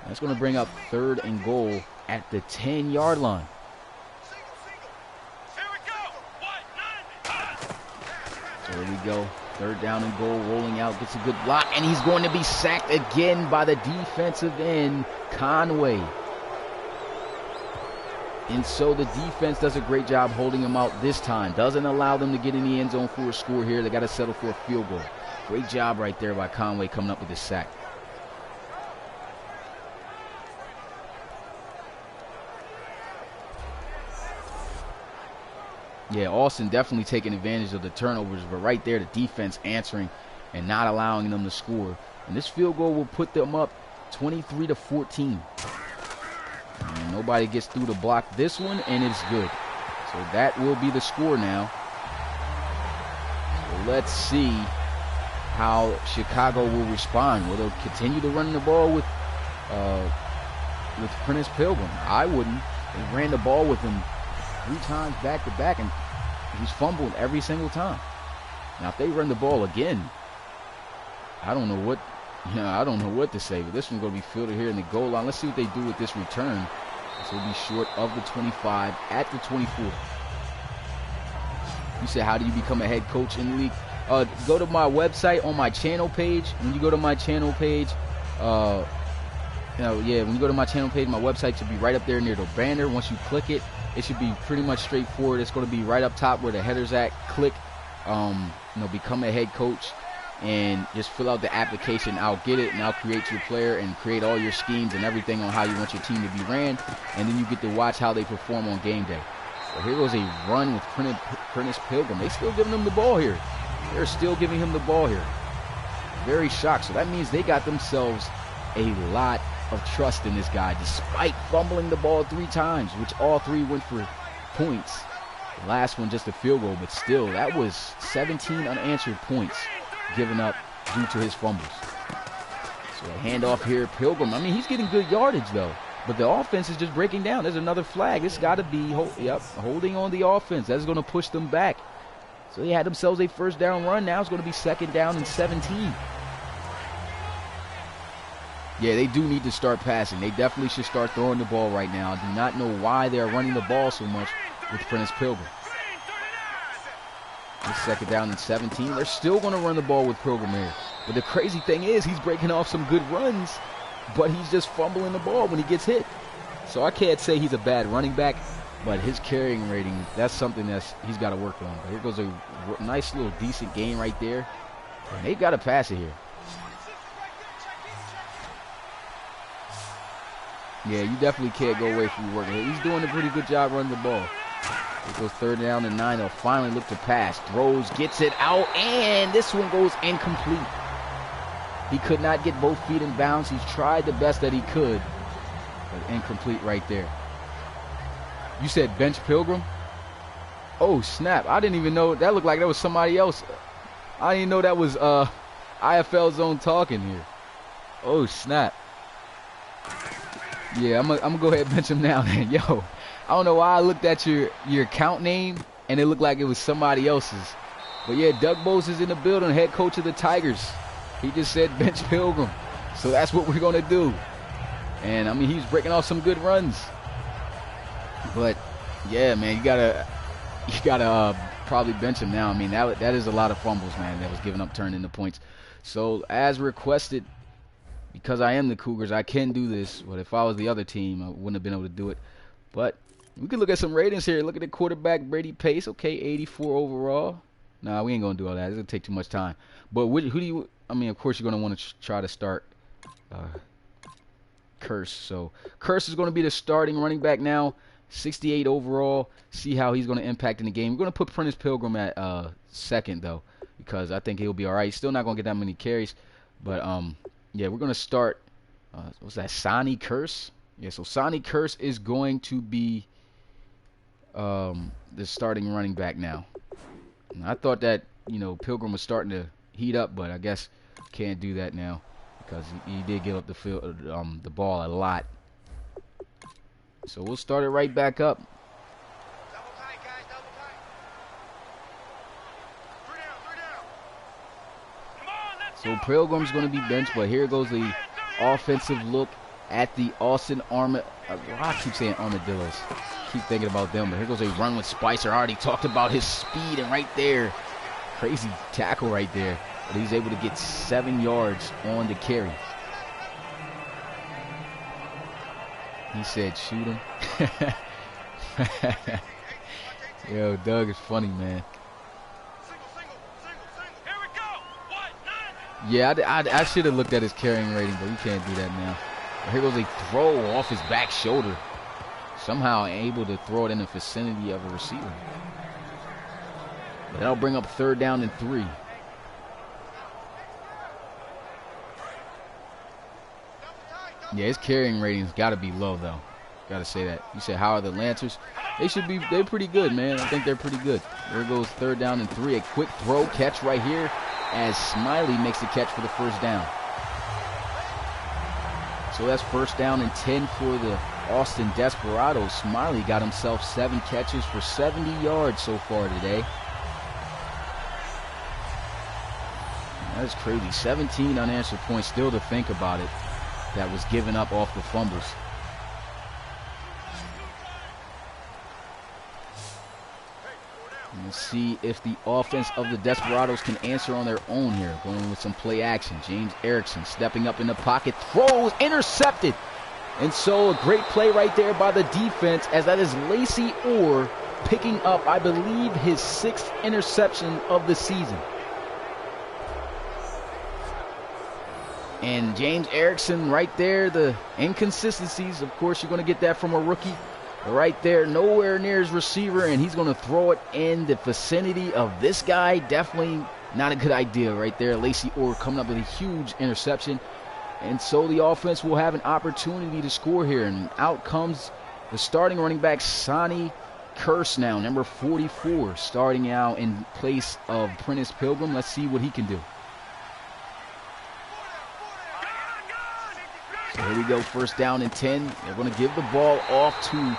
That's going to bring up 3rd and goal at the 10-yard line. So here we go. 3rd down and goal, rolling out, gets a good block, and he's going to be sacked again by the defensive end, Conway. And so the defense does a great job holding him out this time. Doesn't allow them to get in the end zone for a score here. They got to settle for a field goal. Great job right there by Conway coming up with this sack. Yeah, Austin definitely taking advantage of the turnovers, but right there the defense answering and not allowing them to score. And this field goal will put them up 23-14. And nobody gets through to block this one, and it's good. So that will be the score now. So let's see how Chicago will respond. Will they continue to run the ball with Prentice Pilgrim? I wouldn't. They ran the ball with him 3 times back to back, and he's fumbled every single time. Now, if they run the ball again, I don't know what to say. But this one's going to be fielded here in the goal line. Let's see what they do with this return. This will be short of the 25 at the 24. You said, how do you become a head coach in the league? Go to my website on my channel page. When you go to my channel page, when you go to my channel page, my website should be right up there near the banner. Once you click it, it should be pretty much straightforward. It's going to be right up top where the header's at. Click, become a head coach, and just fill out the application. I'll get it, and I'll create your player and create all your schemes and everything on how you want your team to be ran, and then you get to watch how they perform on game day. So here goes a run with Prentice Pilgrim. They still giving him the ball here. They're still giving him the ball here. Very shocked. So that means they got themselves a lot of trust in this guy, despite fumbling the ball 3 times, which all 3 went for points. The last one just a field goal, but still, that was 17 unanswered points given up due to his fumbles. So a handoff here, Pilgrim. I mean, he's getting good yardage, though. But the offense is just breaking down. There's another flag. It's got to be holding on the offense. That's going to push them back. So they had themselves a first down run. Now it's going to be 2nd down and 17. Yeah, they do need to start passing. They definitely should start throwing the ball right now. I do not know why they're running the ball so much with Prentice Pilgrim. It's 2nd down and 17. They're still going to run the ball with Pilgrim here. But the crazy thing is he's breaking off some good runs, but he's just fumbling the ball when he gets hit. So I can't say he's a bad running back, but his carrying rating, that's something he's got to work on. But here goes a nice little decent game right there. And they've got to pass it here. Yeah, you definitely can't go away from your work. He's doing a pretty good job running the ball. It goes 3rd down and 9. They'll finally look to pass. Throws, gets it out, and this one goes incomplete. He could not get both feet in bounds. He's tried the best that he could, but incomplete right there. You said bench Pilgrim? Oh, snap. I didn't even know. That looked like that was somebody else. I didn't know that was IFL Zone talking here. Oh, snap. Yeah, I'm gonna go ahead and bench him now, man. Yo, I don't know why I looked at your account name and it looked like it was somebody else's. But yeah, Doug Bose is in the building, head coach of the Tigers. He just said bench Pilgrim. So that's what we're gonna do. And I mean, he's breaking off some good runs. But yeah, man, you gotta probably bench him now. I mean, that is a lot of fumbles, man, that was given up, turned into points. So as requested, because I am the Cougars, I can do this. But if I was the other team, I wouldn't have been able to do it. But we can look at some ratings here. Look at the quarterback, Brady Pace. Okay, 84 overall. Nah, we ain't going to do all that. It's going to take too much time. But who do you, I mean, of course you're going to want to try to start Curse. So Curse is going to be the starting running back now. 68 overall. See how he's going to impact in the game. We're going to put Prentice Pilgrim at 2nd, though, because I think he'll be all right. He's still not going to get that many carries. But, yeah, we're going to start, what's that, Sonny Curse? Yeah, so Sonny Curse is going to be the starting running back now. And I thought that, you know, Pilgrim was starting to heat up, but I guess can't do that now because he did give up the field, the ball a lot. So we'll start it right back up. So Pilgrim's going to be benched, but here goes the offensive look at the Austin I keep saying Armadillos. Keep thinking about them, but here goes a run with Spicer. I already talked about his speed, and right there, crazy tackle right there. But he's able to get 7 yards on the carry. He said, shoot him. Yo, Doug is funny, man. Yeah, I should have looked at his carrying rating, but we can't do that now. But here goes a throw off his back shoulder. Somehow able to throw it in the vicinity of a receiver. But that'll bring up 3rd down and 3. Yeah, his carrying rating's got to be low, though. Got to say that. You said, how are the Lancers? They're pretty good, man. I think they're pretty good. There goes 3rd down and 3. A quick throw catch right here as Smiley makes the catch for the 1st down. So that's 1st down and 10 for the Austin Desperados. Smiley got himself 7 catches for 70 yards so far today. That's crazy. 17 unanswered points still to think about it. That was given up off the fumbles. Let's see if the offense of the Desperados can answer on their own here. Going with some play action. James Erickson stepping up in the pocket. Throws, intercepted. And so a great play right there by the defense, as that is Lacey Orr picking up, I believe, his 6th interception of the season. And James Erickson right there, the inconsistencies, of course, you're going to get that from a rookie. right there, nowhere near his receiver, and he's going to throw it in the vicinity of this guy. Definitely not a good idea right there. Lacey Orr coming up with a huge interception. And so the offense will have an opportunity to score here. And out comes the starting running back, Sonny Curse now, number 44, starting out in place of Prentice Pilgrim. Let's see what he can do. So here we go, first down and 10. They're going to give the ball off to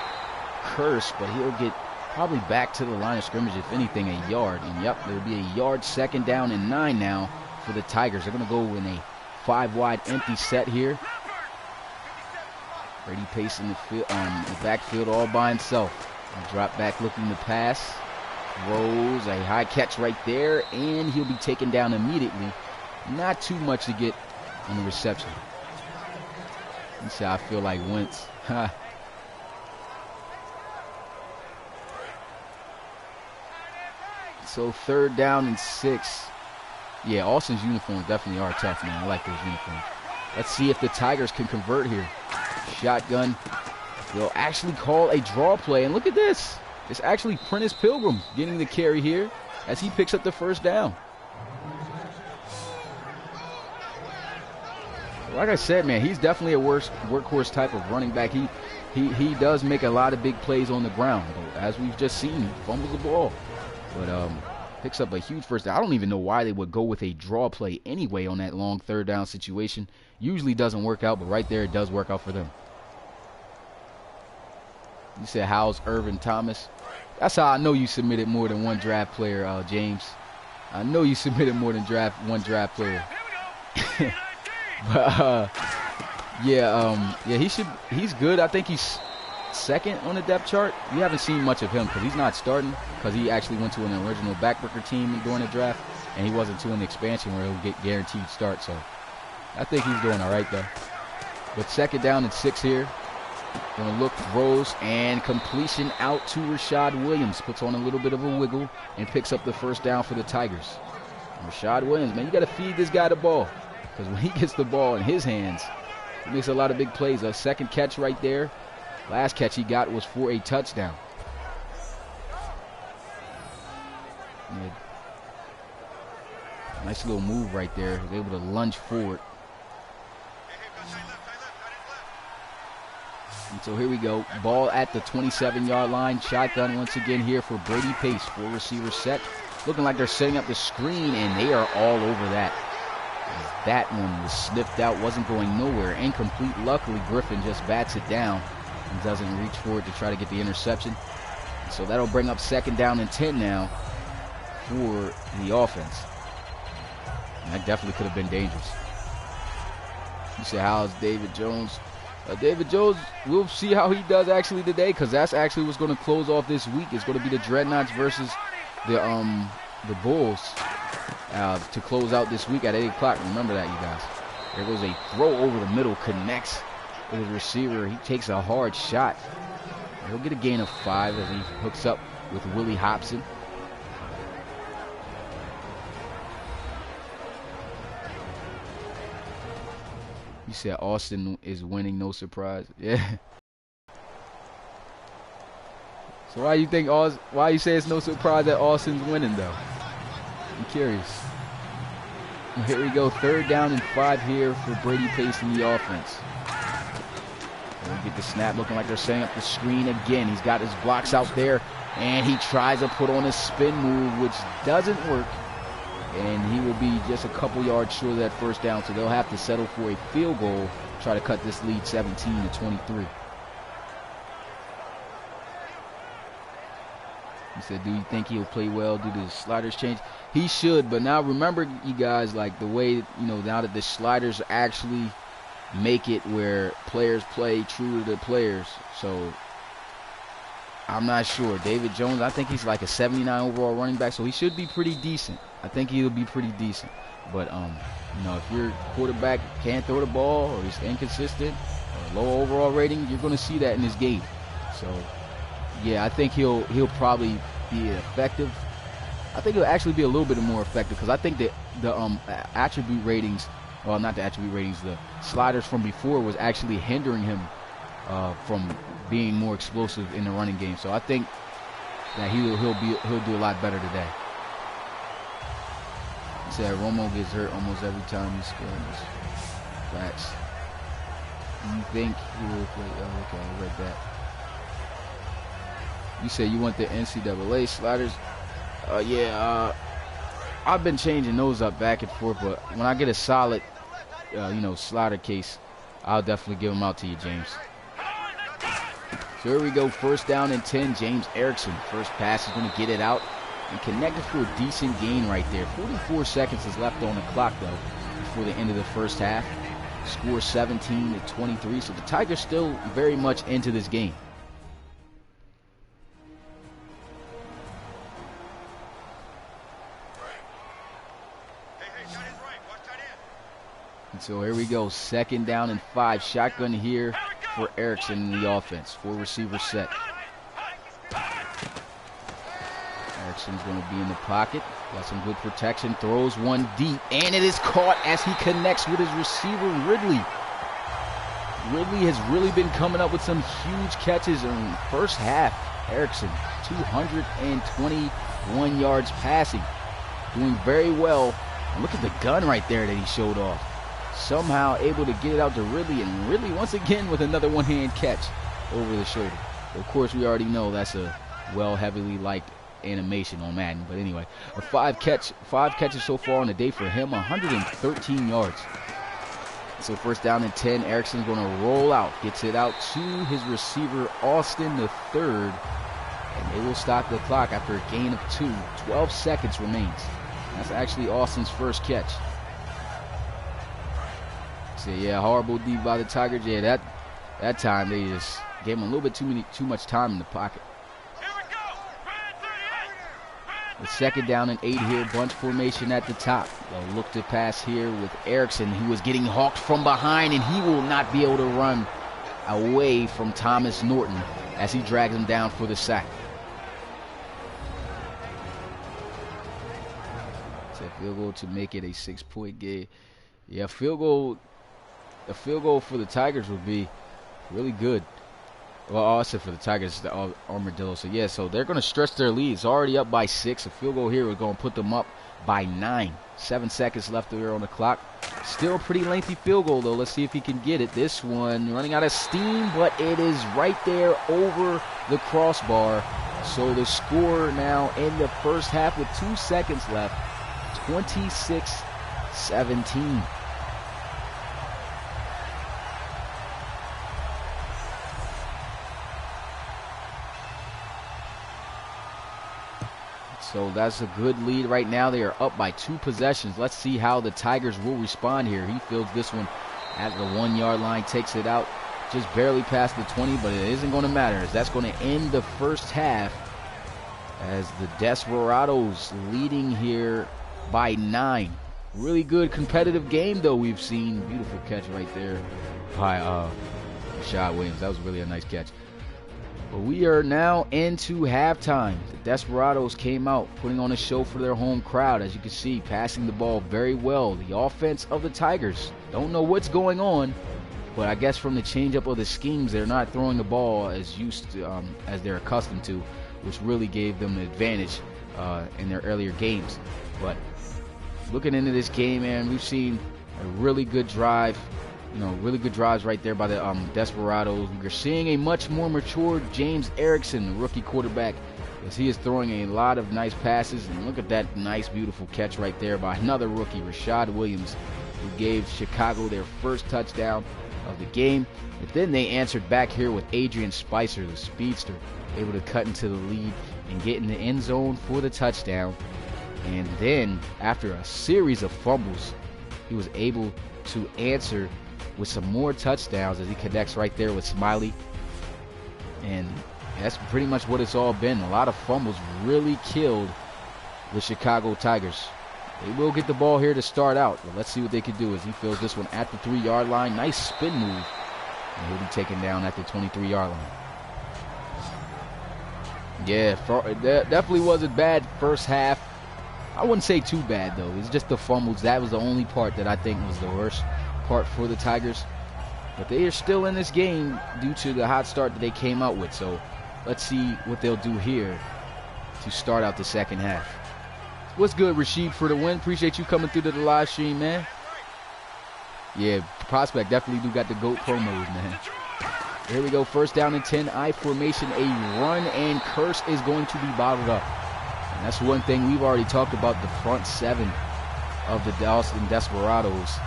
Curse, but he'll get probably back to the line of scrimmage, if anything, a yard. And yep, there'll be a yard, second down and 9 now for the Tigers. They're going to go in a 5-wide empty set here. Brady Pace in the backfield all by himself. Drop back looking to pass. Throws a high catch right there, and he'll be taken down immediately. Not too much to get on the reception. You see how I feel like Wentz. So third down and 6. Yeah, Austin's uniforms definitely are tough, man. I like those uniforms. Let's see if the Tigers can convert here. Shotgun. They'll actually call a draw play. And look at this. It's actually Prentice Pilgrim getting the carry here as he picks up the first down. Like I said, man, he's definitely a workhorse type of running back. He does make a lot of big plays on the ground. But as we've just seen, he fumbles the ball. But picks up a huge first down. I don't even know why they would go with a draw play anyway on that long third down situation. Usually doesn't work out, but right there it does work out for them. You said, how's Irvin Thomas? That's how I know you submitted more than one draft player, James. I know you submitted more than one draft player. But yeah, he's good. I think he's second on the depth chart. We haven't seen much of him because he's not starting, because he actually went to an original backbreaker team during the draft, and he wasn't to an expansion where he'll get guaranteed start. So I think he's doing all right though. But second down and 6 here. Gonna look, throws, and completion out to Rashad Williams. Puts on a little bit of a wiggle and picks up the first down for the Tigers. Rashad Williams, man, you got to feed this guy the ball, because when he gets the ball in his hands, he makes a lot of big plays. A second catch right there. Last catch he got was for a touchdown. Yeah. Nice little move right there. He was able to lunge forward. And so here we go. Ball at the 27-yard line. Shotgun once again here for Brady Pace. 4 receivers set. Looking like they're setting up the screen, and they are all over that. That one was sniffed out, wasn't going nowhere. Incomplete. Luckily, Griffin just bats it down and doesn't reach for it to try to get the interception. So that'll bring up second down and 10 now for the offense. And that definitely could have been dangerous. You say, how's David Jones? David Jones, we'll see how he does actually today, because that's actually what's going to close off this week. It's going to be the Dreadnoughts versus the Bulls to close out this week at 8 o'clock. Remember that, you guys. There goes a throw over the middle, connects with his receiver. He takes a hard shot. He'll get a gain of 5 as he hooks up with Willie Hobson. You said Austin is winning, no surprise. Yeah. So why you say it's no surprise that Austin's winning though? I'm curious. Well, here we go, third down and 5 here for Brady Pace in the offense. We'll get the snap, looking like they're setting up the screen again. He's got his blocks out there, and he tries to put on a spin move, which doesn't work. And he will be just a couple yards short of that first down, so they'll have to settle for a field goal, try to cut this lead 17-23. He said, do you think he'll play well due to the sliders change? He should, but now remember, you guys, like the way, now that the sliders actually make it where players play true to the players. So I'm not sure. David Jones, I think he's like a 79 overall running back, so he should be pretty decent. I think he'll be pretty decent. But, if your quarterback can't throw the ball or he's inconsistent or low overall rating, you're going to see that in his game. So, yeah, I think he'll probably be effective. I think he'll actually be a little bit more effective, because I think that the attribute ratings, well, not the attribute ratings, the sliders from before was actually hindering him from being more explosive in the running game. So I think that he'll do a lot better today. He said Romo gets hurt almost every time he scores. Facts. You think he will play? Oh, okay, I read that. You said you want the NCAA sliders. Yeah, I've been changing those up back and forth, but when I get a solid, slider case, I'll definitely give them out to you, James. So here we go, first down and 10. James Erickson, first pass is going to get it out and connected for a decent gain right there. 44 seconds is left on the clock, though, before the end of the first half. Score 17-23, so the Tigers still very much into this game. And so here we go, second down and 5. Shotgun here for Erickson in the offense. 4 receivers set. Erickson's going to be in the pocket. Got some good protection. Throws one deep. And it is caught as he connects with his receiver, Ridley. Ridley has really been coming up with some huge catches in the first half. Erickson, 221 yards passing. Doing very well. And look at the gun right there that he showed off. Somehow able to get it out to Ridley, and Ridley once again with another one-hand catch over the shoulder. Of course, we already know that's a heavily liked animation on Madden. But anyway, five catches so far on the day for him, 113 yards. So first down and 10. Erickson's going to roll out, gets it out to his receiver Austin the third, and they will stop the clock after a gain of 2. 12 seconds remains. That's actually Austin's first catch. So yeah, horrible D by the Tigers. Yeah, that time they just gave him a little bit too much time in the pocket. The second down and 8 here, bunch formation at the top. They'll look to pass here with Erickson, who was getting hawked from behind, and he will not be able to run away from Thomas Norton as he drags him down for the sack. So a field goal to make it a 6-point game. Yeah, a field goal for the Tigers would be really good. Well, also for the Tigers, the Armadillo. So yeah, so they're going to stretch their lead. It's already up by 6. A field goal here is going to put them up by 9. 7 seconds left there on the clock. Still a pretty lengthy field goal, though. Let's see if he can get it. This one running out of steam, but it is right there over the crossbar. So the score now in the first half with 2 seconds left, 26-17. So that's a good lead right now. They are up by 2 possessions. Let's see how the Tigers will respond here. He fields this one at the 1-yard line, takes it out just barely past the 20, but it isn't going to matter as that's going to end the first half as the Desperados leading here by 9. Really good competitive game, though, we've seen. Beautiful catch right there by Rashad Williams. That was really a nice catch. But we are now into halftime. The Desperados came out, putting on a show for their home crowd. As you can see, passing the ball very well. The offense of the Tigers, don't know what's going on, but I guess from the changeup of the schemes, they're not throwing the ball as as they're accustomed to, which really gave them an advantage in their earlier games. But looking into this game, man, we've seen a really good drive. Really good drives right there by the Desperados. We're seeing a much more mature James Erickson, the rookie quarterback, as he is throwing a lot of nice passes. And look at that nice, beautiful catch right there by another rookie, Rashad Williams, who gave Chicago their first touchdown of the game. And then they answered back here with Adrian Spicer, the speedster, able to cut into the lead and get in the end zone for the touchdown. And then, after a series of fumbles, he was able to answer with some more touchdowns as he connects right there with Smiley. And that's pretty much what it's all been. A lot of fumbles really killed the Chicago Tigers. They will get the ball here to start out, but let's see what they can do as he fields this one at the 3-yard line. Nice spin move, and he'll be taken down at the 23-yard line. Yeah, that definitely was a bad first half. I wouldn't say too bad, though. It's just the fumbles. That was the only part that I think was the worst part for the Tigers. But they are still in this game due to the hot start that they came out with. So let's see what they'll do here to start out the second half. What's good, Rashid, for the win? Appreciate you coming through to the live stream, man. Yeah, Prospect definitely do got the GOAT promos, man. Here we go, first down and 10, I formation, a run, and Curse is going to be bottled up. And that's one thing we've already talked about, the front seven of the Austin Desperados.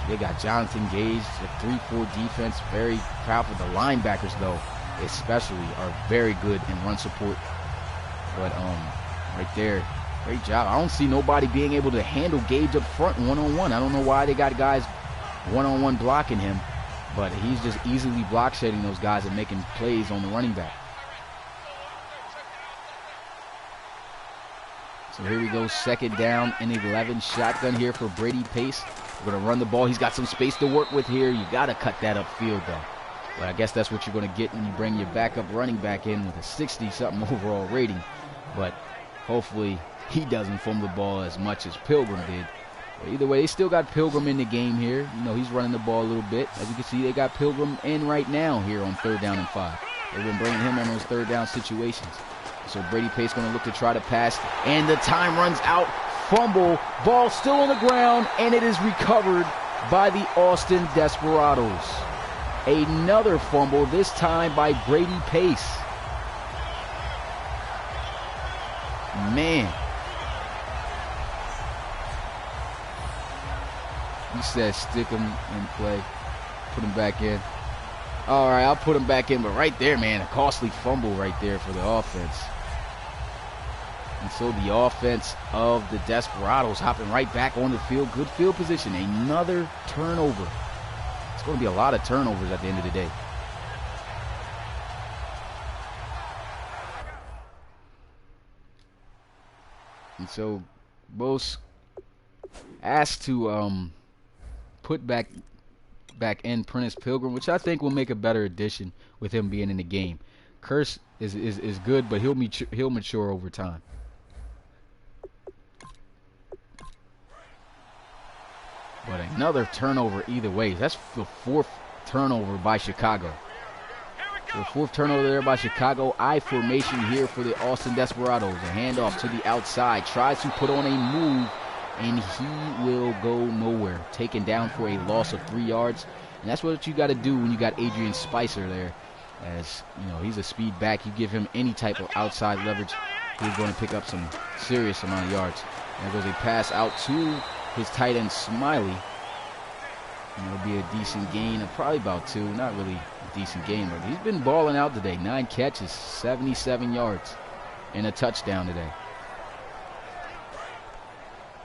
They got Jonathan Gage, the 3-4 defense, very powerful. The linebackers, though, especially, are very good in run support. But right there, great job. I don't see nobody being able to handle Gage up front one-on-one. I don't know why they got guys one-on-one blocking him, but he's just easily block shedding those guys and making plays on the running back. So here we go, second down and 11. Shotgun here for Brady Pace. We're going to run the ball. He's got some space to work with here. You got to cut that upfield, though. But I guess that's what you're going to get when you bring your backup running back in with a 60-something overall rating. But hopefully he doesn't fumble the ball as much as Pilgrim did. But either way, they still got Pilgrim in the game here. You know, he's running the ball a little bit. As you can see, they got Pilgrim in right now here on 3rd down and 5. They've been bringing him on those 3rd down situations. So Brady Pace going to look to try to pass, and the time runs out. Fumble, ball still on the ground, and it is recovered by the Austin Desperados. Another fumble, this time by Brady Pace. Man. He said stick him in play, put him back in. All right, I'll put him back in, but right there, man, a costly fumble right there for the offense. And so the offense of the Desperados hopping right back on the field. Good field position. Another turnover. It's going to be a lot of turnovers at the end of the day. And so Bose asked to put back in Prentice Pilgrim, which I think will make a better addition with him being in the game. Curse is good, but he'll mature over time. But another turnover either way. That's the 4th turnover by Chicago. So the 4th turnover there by Chicago. I formation here for the Austin Desperados. A handoff to the outside. Tries to put on a move, and he will go nowhere. Taken down for a loss of 3 yards. And that's what you got to do when you got Adrian Spicer there. As, you know, he's a speed back. You give him any type of outside leverage, he's going to pick up some serious amount of yards. And there goes a pass out to his tight end Smiley. And it'll be a decent gain of probably about 2. Not really a decent gain, but he's been balling out today. 9 catches, 77 yards, and a touchdown today.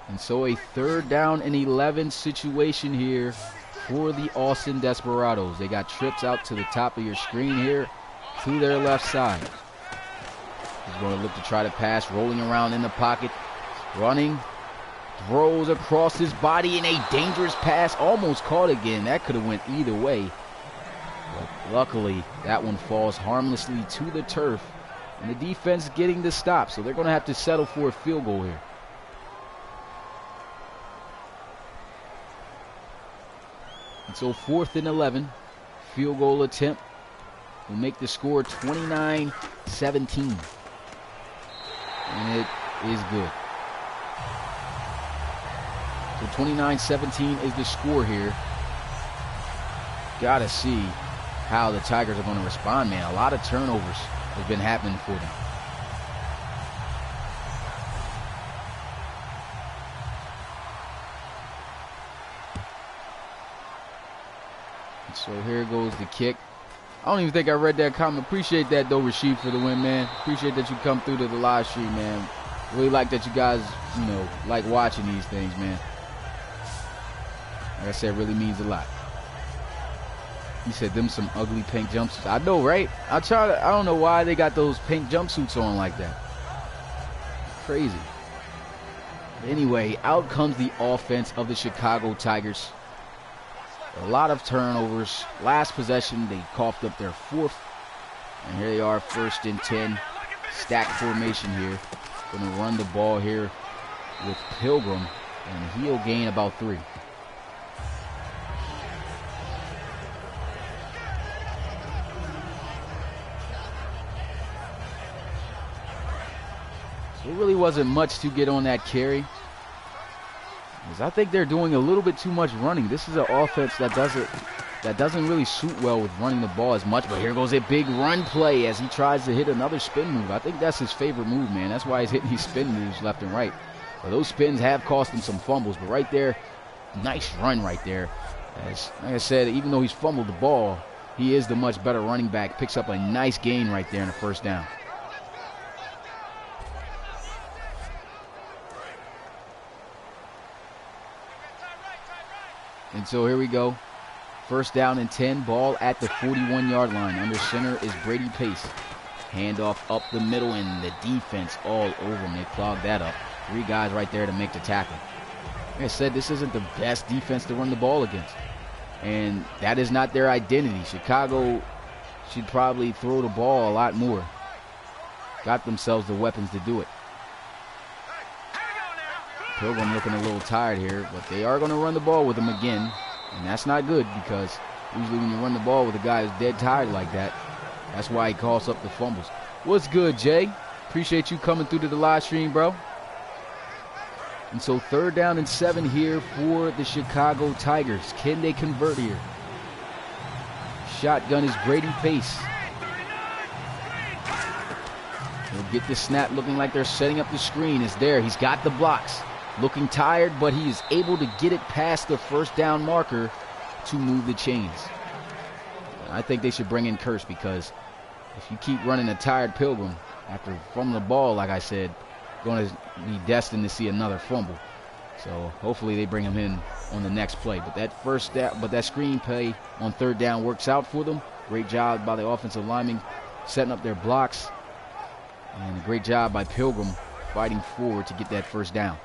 And so a 3rd down and 11 situation here for the Austin Desperados. They got trips out to the top of your screen here to their left side. He's going to look to try to pass, rolling around in the pocket, running. Throws across his body in a dangerous pass. Almost caught again. That could have went either way. But luckily, that one falls harmlessly to the turf. And the defense getting the stop. So they're going to have to settle for a field goal here. And so 4th and 11. Field goal attempt will make the score 29-17. And it is good. So 29-17 is the score here. Gotta see how the Tigers are going to respond, man. A lot of turnovers have been happening for them. And so here goes the kick. I don't even think I read that comment. Appreciate that, though, Rashid, for the win, man. Appreciate that you come through to the live stream, man. Really like that you guys, you know, like watching these things, man. Like I said, it really means a lot. He said them some ugly pink jumpsuits. I know, right? I don't know why they got those pink jumpsuits on like that. Crazy. Anyway, out comes the offense of the Chicago Tigers. A lot of turnovers. Last possession, they coughed up their 4th. And here they are, 1st and 10. Stack formation here. Going to run the ball here with Pilgrim. And he'll gain about 3. There really wasn't much to get on that carry. I think they're doing a little bit too much running. This is an offense that doesn't really suit well with running the ball as much. But here goes a big run play as he tries to hit another spin move. I think that's his favorite move, man. That's why he's hitting these spin moves left and right. But those spins have cost him some fumbles. But right there, nice run right there. Like I said, even though he's fumbled the ball, he is the much better running back. Picks up a nice gain right there in the first down. And so here we go. First down and 10. Ball at the 41-yard line. Under center is Brady Pace. Handoff up the middle, and the defense all over him. They clogged that up. 3 guys right there to make the tackle. Like I said, this isn't the best defense to run the ball against. And that is not their identity. Chicago should probably throw the ball a lot more. Got themselves the weapons to do it. Pilgrim looking a little tired here, but they are going to run the ball with him again. And that's not good, because usually when you run the ball with a guy who's dead tired like that, that's why he calls up the fumbles. What's good, Jay? Appreciate you coming through to the live stream, bro. And so 3rd down and 7 here for the Chicago Tigers. Can they convert here? Shotgun is Brady Pace. He'll get the snap looking like they're setting up the screen. It's there. He's got the blocks. Looking tired, but he is able to get it past the first down marker to move the chains. I think they should bring in Curse, because if you keep running a tired Pilgrim after fumbling the ball, like I said, going to be destined to see another fumble. So hopefully they bring him in on the next play. But that screen play on 3rd down works out for them. Great job by the offensive linemen setting up their blocks, and a great job by Pilgrim fighting forward to get that first down.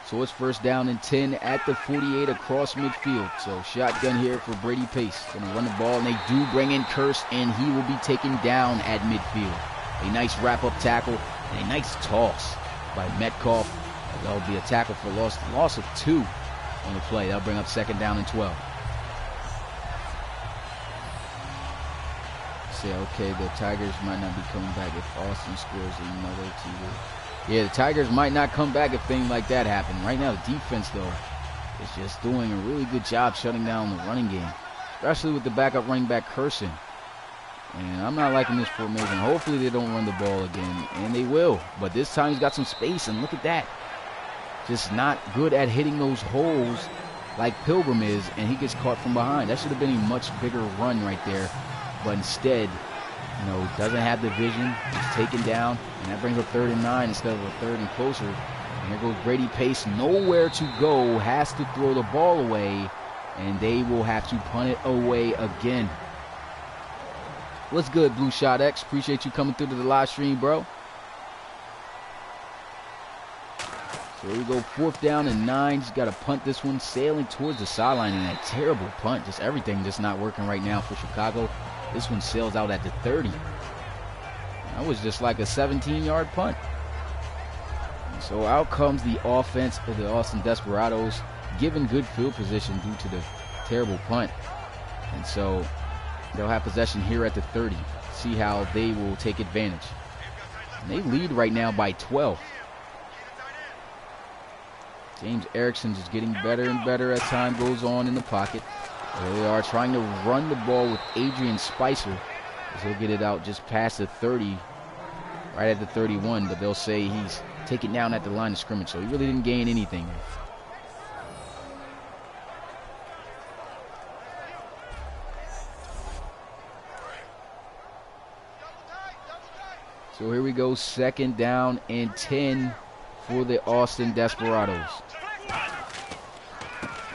So it's 1st down and 10 at the 48 across midfield. So shotgun here for Brady Pace. Going to run the ball, and they do bring in Curse, and he will be taken down at midfield. A nice wrap-up tackle and a nice toss by Metcalf. That'll be a tackle for loss of 2 on the play. That'll bring up 2nd down and 12. Say, okay, the Tigers might not be coming back if Austin scores another TD. Yeah, the Tigers might not come back if things like that happen. Right now, the defense, though, is just doing a really good job shutting down the running game, especially with the backup running back Curson. And I'm not liking this formation. Hopefully they don't run the ball again, and they will. But this time he's got some space, and look at that. Just not good at hitting those holes like Pilgrim is, and he gets caught from behind. That should have been a much bigger run right there. But instead, doesn't have the vision. He's taken down, and that brings up 3rd and 9 instead of a 3rd and closer. And here goes Brady Pace, nowhere to go, has to throw the ball away, and they will have to punt it away again. What's good, Blue Shot X? Appreciate you coming through to the live stream, bro. So here we go, 4th down and 9. He's got to punt this one, sailing towards the sideline, and a terrible punt. Just everything just not working right now for Chicago. This one sails out at the 30. That was just like a 17-yard punt. And so out comes the offense of the Austin Desperados, given good field position due to the terrible punt. And so they'll have possession here at the 30. See how they will take advantage. And they lead right now by 12. James Erickson is getting better and better as time goes on in the pocket. There they are trying to run the ball with Adrian Spicer, as he'll get it out just past the 30, right at the 31, but they'll say he's taken down at the line of scrimmage, so he really didn't gain anything. So here we go, 2nd down and 10 for the Austin Desperados.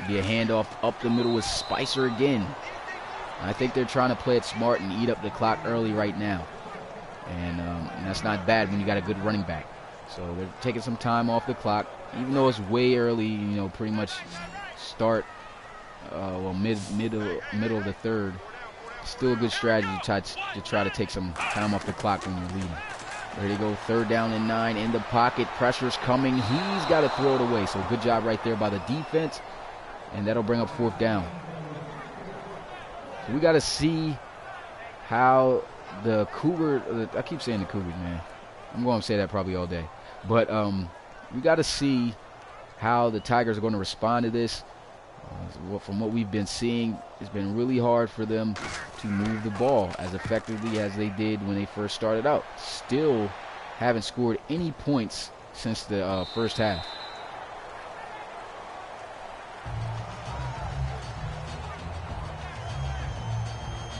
Be a handoff up the middle with Spicer again. I think they're trying to play it smart and eat up the clock early right now. And that's not bad when you got a good running back. So they're taking some time off the clock, even though it's way early, pretty much start, middle of the 3rd. Still a good strategy to try to take some time off the clock when you're leading. Ready to go, 3rd down and 9 in the pocket. Pressure's coming. He's got to throw it away. So good job right there by the defense. And that'll bring up 4th down. So we got to see how the Cougar, I keep saying the Cougars, man. I'm going to say that probably all day. But we got to see how the Tigers are going to respond to this. From what we've been seeing, it's been really hard for them to move the ball as effectively as they did when they first started out. Still haven't scored any points since the first half.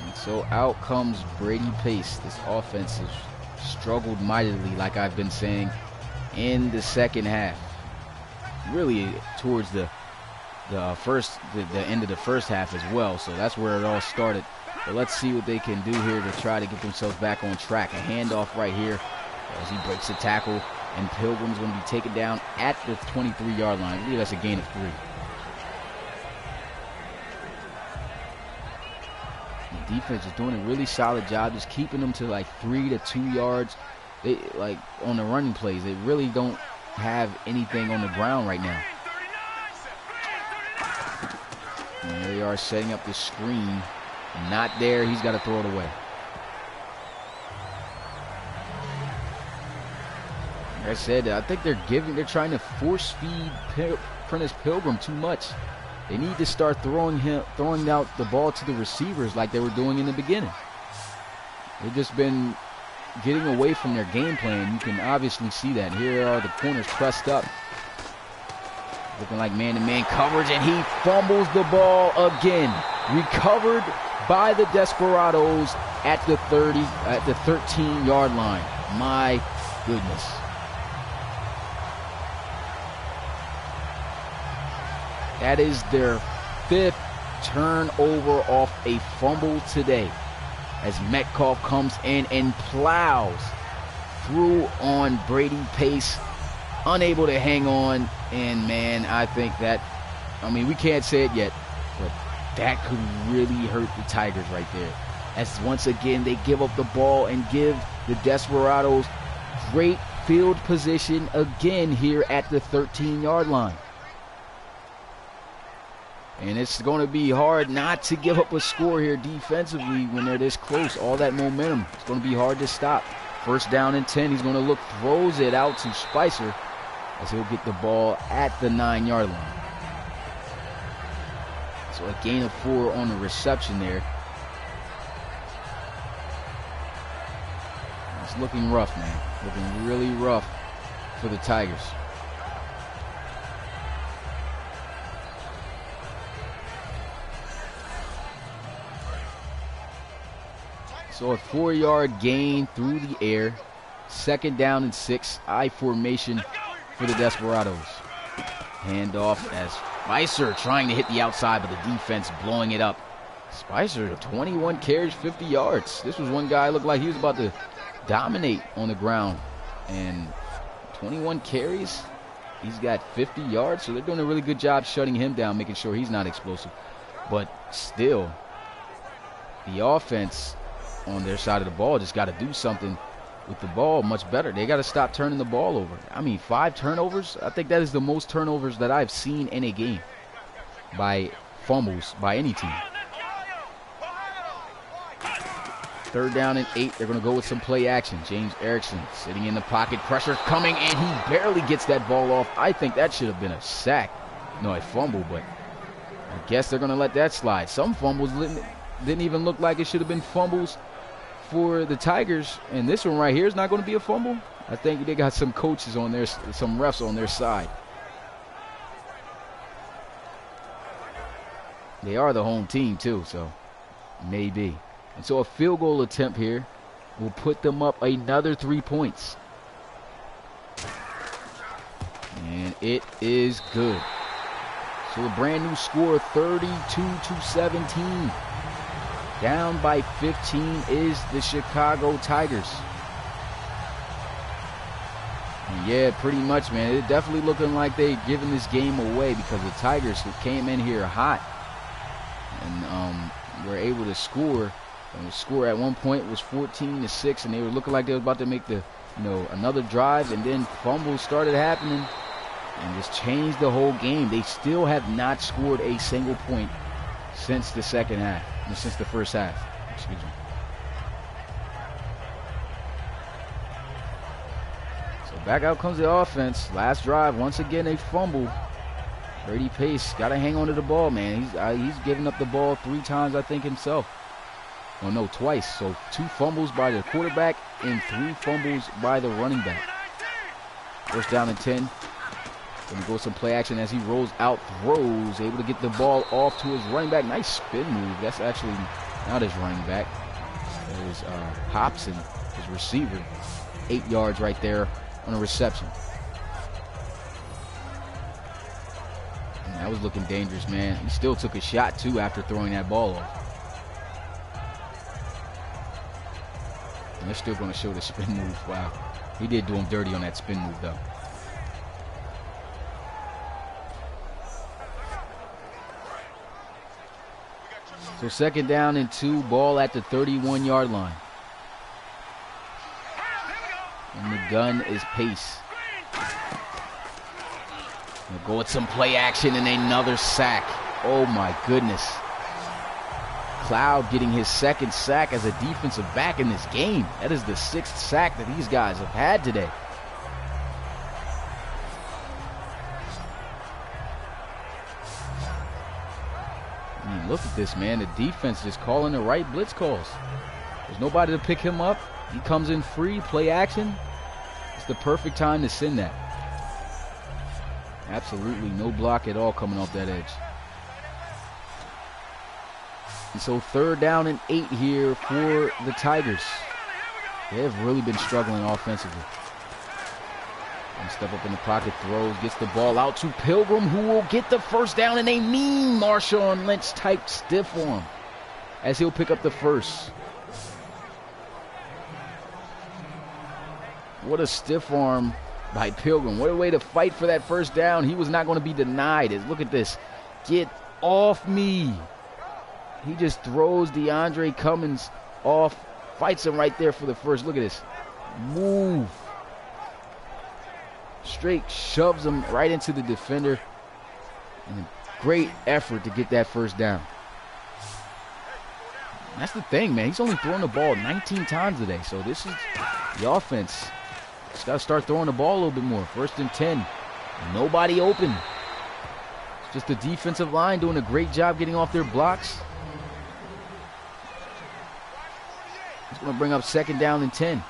And so out comes Brady Pace. This offense has struggled mightily, like I've been saying, in the second half. Really towards the end of the first half as well. So that's where it all started. But let's see what they can do here to try to get themselves back on track. A handoff right here as he breaks the tackle, and Pilgrim's going to be taken down at the 23-yard line. I believe that's a gain of 3. The defense is doing a really solid job just keeping them to like 3 to 2 yards. They like on the running plays. They really don't have anything on the ground right now. And there they are setting up the screen. Not there. He's got to throw it away. Like I said, I think they're trying to force feed Prentice Pilgrim too much. They need to start throwing out the ball to the receivers like they were doing in the beginning. They've just been getting away from their game plan. You can obviously see that. Here are the corners pressed up, looking like man-to-man coverage, and he fumbles the ball again. Recovered by the Desperados at the 13-yard line. My goodness. That is their 5th turnover off a fumble today, as Metcalf comes in and plows through on Brady Pace, unable to hang on. And man, I think that, I mean, we can't say it yet, but that could really hurt the Tigers right there, as once again they give up the ball and give the Desperados great field position again here at the 13-yard line. And it's going to be hard not to give up a score here defensively when they're this close. All that momentum, it's going to be hard to stop. First down and 10. He's going to look, throws it out to Spicer as he'll get the ball at the 9-yard line. So a gain of 4 on the reception there. It's looking rough, man. Looking really rough for the Tigers. So a 4-yard gain through the air. Second down and 6. I formation for the Desperados. Handoff as Spicer trying to hit the outside, but the defense blowing it up. Spicer, 21 carries, 50 yards. This was one guy looked like he was about to dominate on the ground. And 21 carries, he's got 50 yards. So they're doing a really good job shutting him down, making sure he's not explosive. But still, the offense on their side of the ball just got to do something with the ball much better. They got to stop turning the ball over. I mean, 5 turnovers. I think that is the most turnovers that I've seen in a game by fumbles by any team. Third down and 8. They're going to go with some play action. James Erickson sitting in the pocket. Pressure coming, and he barely gets that ball off. I think that should have been a sack. No, a fumble, but I guess they're going to let that slide. Some fumbles didn't even look like it should have been fumbles for the Tigers, and this one right here is not going to be a fumble. I think they got some coaches on their, some refs on their side. They are the home team too, so maybe. And so a field goal attempt here will put them up another 3 points. And it is good. So a brand new score, 32-17. Down by 15 is the Chicago Tigers. And yeah, pretty much, man. It's definitely looking like they've given this game away, because the Tigers came in here hot and were able to score. And the score at one point was 14-6, and they were looking like they were about to make the, another drive, and then fumbles started happening and just changed the whole game. They still have not scored a single point since the second half. Since the first half, excuse me. Back out comes the offense. Last drive, once again, a fumble. Brady Pace got to hang on to the ball, man. He's given up the ball 3 times, I think, himself. Well, no, twice. So 2 fumbles by the quarterback and 3 fumbles by the running back. First down and 10. Gonna go some play action as he rolls out, throws, able to get the ball off to his running back. Nice spin move. That's actually not his running back. It was Hobson, his receiver. 8 yards right there on a reception. And that was looking dangerous, man. He still took a shot, too, after throwing that ball off. And they're still going to show the spin move. Wow. He did do him dirty on that spin move, though. So second down and 2, ball at the 31-yard line. And the gun is Pace. We'll go with some play action and another sack. Oh my goodness. Cloud getting his 2nd sack as a defensive back in this game. That is the 6th sack that these guys have had today. I mean, look at this, man. The defense just calling the right blitz calls. There's nobody to pick him up. He comes in free, play action. It's the perfect time to send that. Absolutely no block at all coming off that edge. And so third down and 8 here for the Tigers. They have really been struggling offensively. And step up in the pocket, throws, gets the ball out to Pilgrim, who will get the first down in a mean Marshawn Lynch type stiff arm as he'll pick up the first. What a stiff arm by Pilgrim. What a way to fight for that first down. He was not going to be denied. Look at this. Get off me. He just throws DeAndre Cummins off, fights him right there for the first. Look at this. Move. Straight shoves him right into the defender. And a great effort to get that first down. That's the thing, man. He's only thrown the ball 19 times today. So this is the offense. Just got to start throwing the ball a little bit more. 1st and 10. Nobody open. It's just the defensive line doing a great job getting off their blocks. It's going to bring up 2nd down and 10.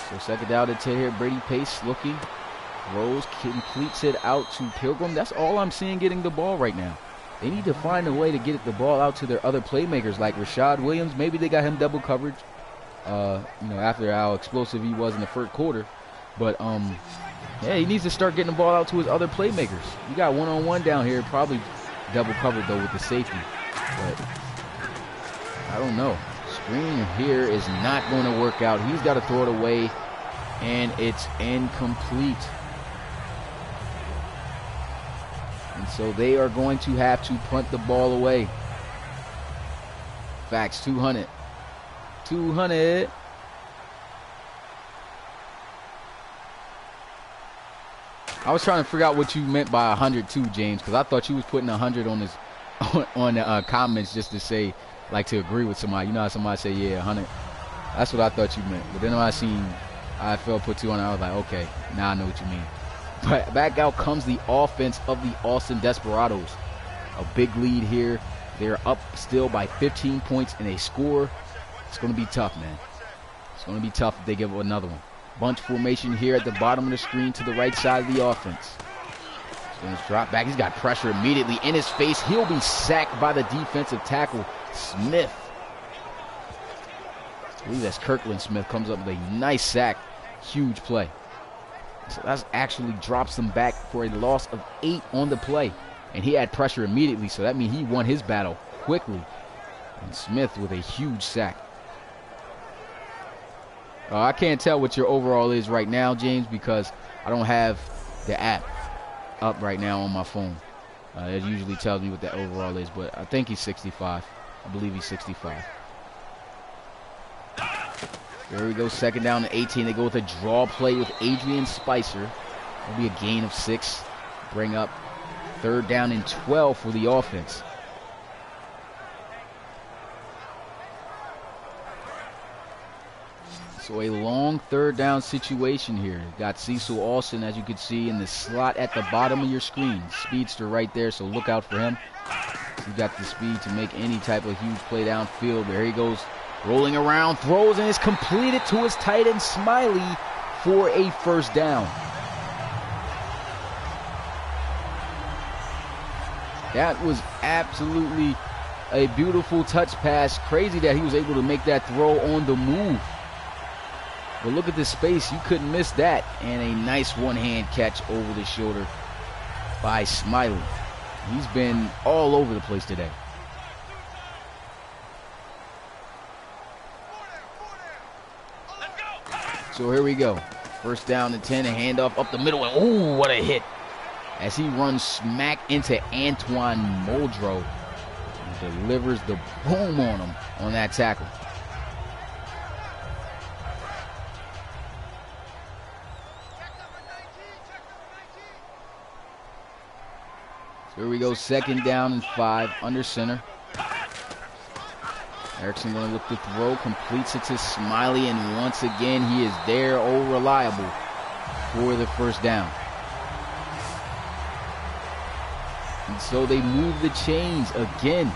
So 2nd down and 10 here. Brady Pace looking. Rose completes it out to Pilgrim. That's all I'm seeing getting the ball right now. They need to find a way to get the ball out to their other playmakers like Rashad Williams. Maybe they got him double coverage. After how explosive he was in the first quarter. But, yeah, he needs to start getting the ball out to his other playmakers. You got one-on-one down here, probably double covered, though, with the safety. But I don't know. Screen here is not going to work out. He's got to throw it away, and it's incomplete. And so they are going to have to punt the ball away. Facts, 200. 200. I was trying to figure out what you meant by 102, James, because I thought you was putting 100 on this on the comments just to say, like, to agree with somebody. You know how somebody say, yeah, 100. That's what I thought you meant. But then when I seen IFL put 200, I was like, okay, now I know what you mean. But back out comes the offense of the Austin Desperados. A big lead here. They're up still by 15 points and they score. It's going to be tough, man. It's going to be tough if they give another one. Bunch formation here at the bottom of the screen to the right side of the offense. He's going to drop back. He's got pressure immediately in his face. He'll be sacked by the defensive tackle, Smith. I believe that's Kirkland Smith. Comes up with a nice sack. Huge play. So that actually drops them back for a loss of 8 on the play. And he had pressure immediately, so that means he won his battle quickly. And Smith with a huge sack. I can't tell what your overall is right now, James, because I don't have the app up right now on my phone. It usually tells me what the overall is, but I think he's 65. I believe he's 65. There we go, 2nd down and 18. They go with a draw play with Adrian Spicer. That'll be a gain of 6. Bring up 3rd down and 12 for the offense. So a long third down situation here. Got Cecil Alston, as you can see, in the slot at the bottom of your screen. Speedster right there, so look out for him. He's got the speed to make any type of huge play downfield. There he goes, rolling around, throws, and it's completed to his tight end Smiley for a first down. That was absolutely a beautiful touch pass. Crazy that he was able to make that throw on the move. But look at the space. You couldn't miss that. And a nice one-hand catch over the shoulder by Smiley. He's been all over the place today. So here we go. First down and 10. A handoff up the middle. And ooh, what a hit. As he runs smack into Antoine Muldrow. And delivers the boom on him on that tackle. Here we go, second down and 5, under center. Erickson going to look to throw, completes it to Smiley, and once again he is there, reliable for the first down. And so they move the chains again.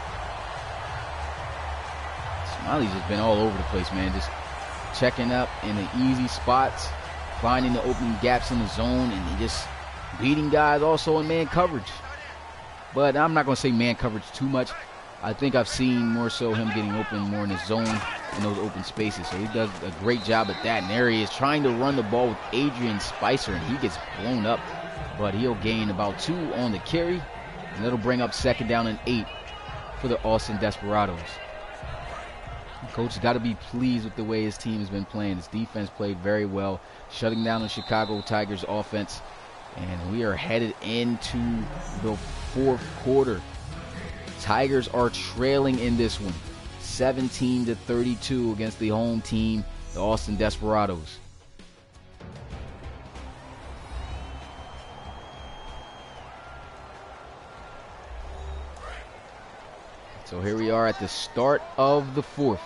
Smiley's just been all over the place, man, just checking up in the easy spots, finding the opening gaps in the zone, and just beating guys also in man coverage. But I'm not going to say man coverage too much. I think I've seen more so him getting open more in his zone in those open spaces. So he does a great job at that. And there he is trying to run the ball with Adrian Spicer, and he gets blown up. But he'll gain about 2 on the carry, and that'll bring up second down and 8 for the Austin Desperados. Coach has got to be pleased with the way his team has been playing. His defense played very well, shutting down the Chicago Tigers offense. And we are headed into the fourth quarter. Tigers are trailing in this one, 17-32 against the home team, the Austin Desperados. So here we are at the start of the fourth.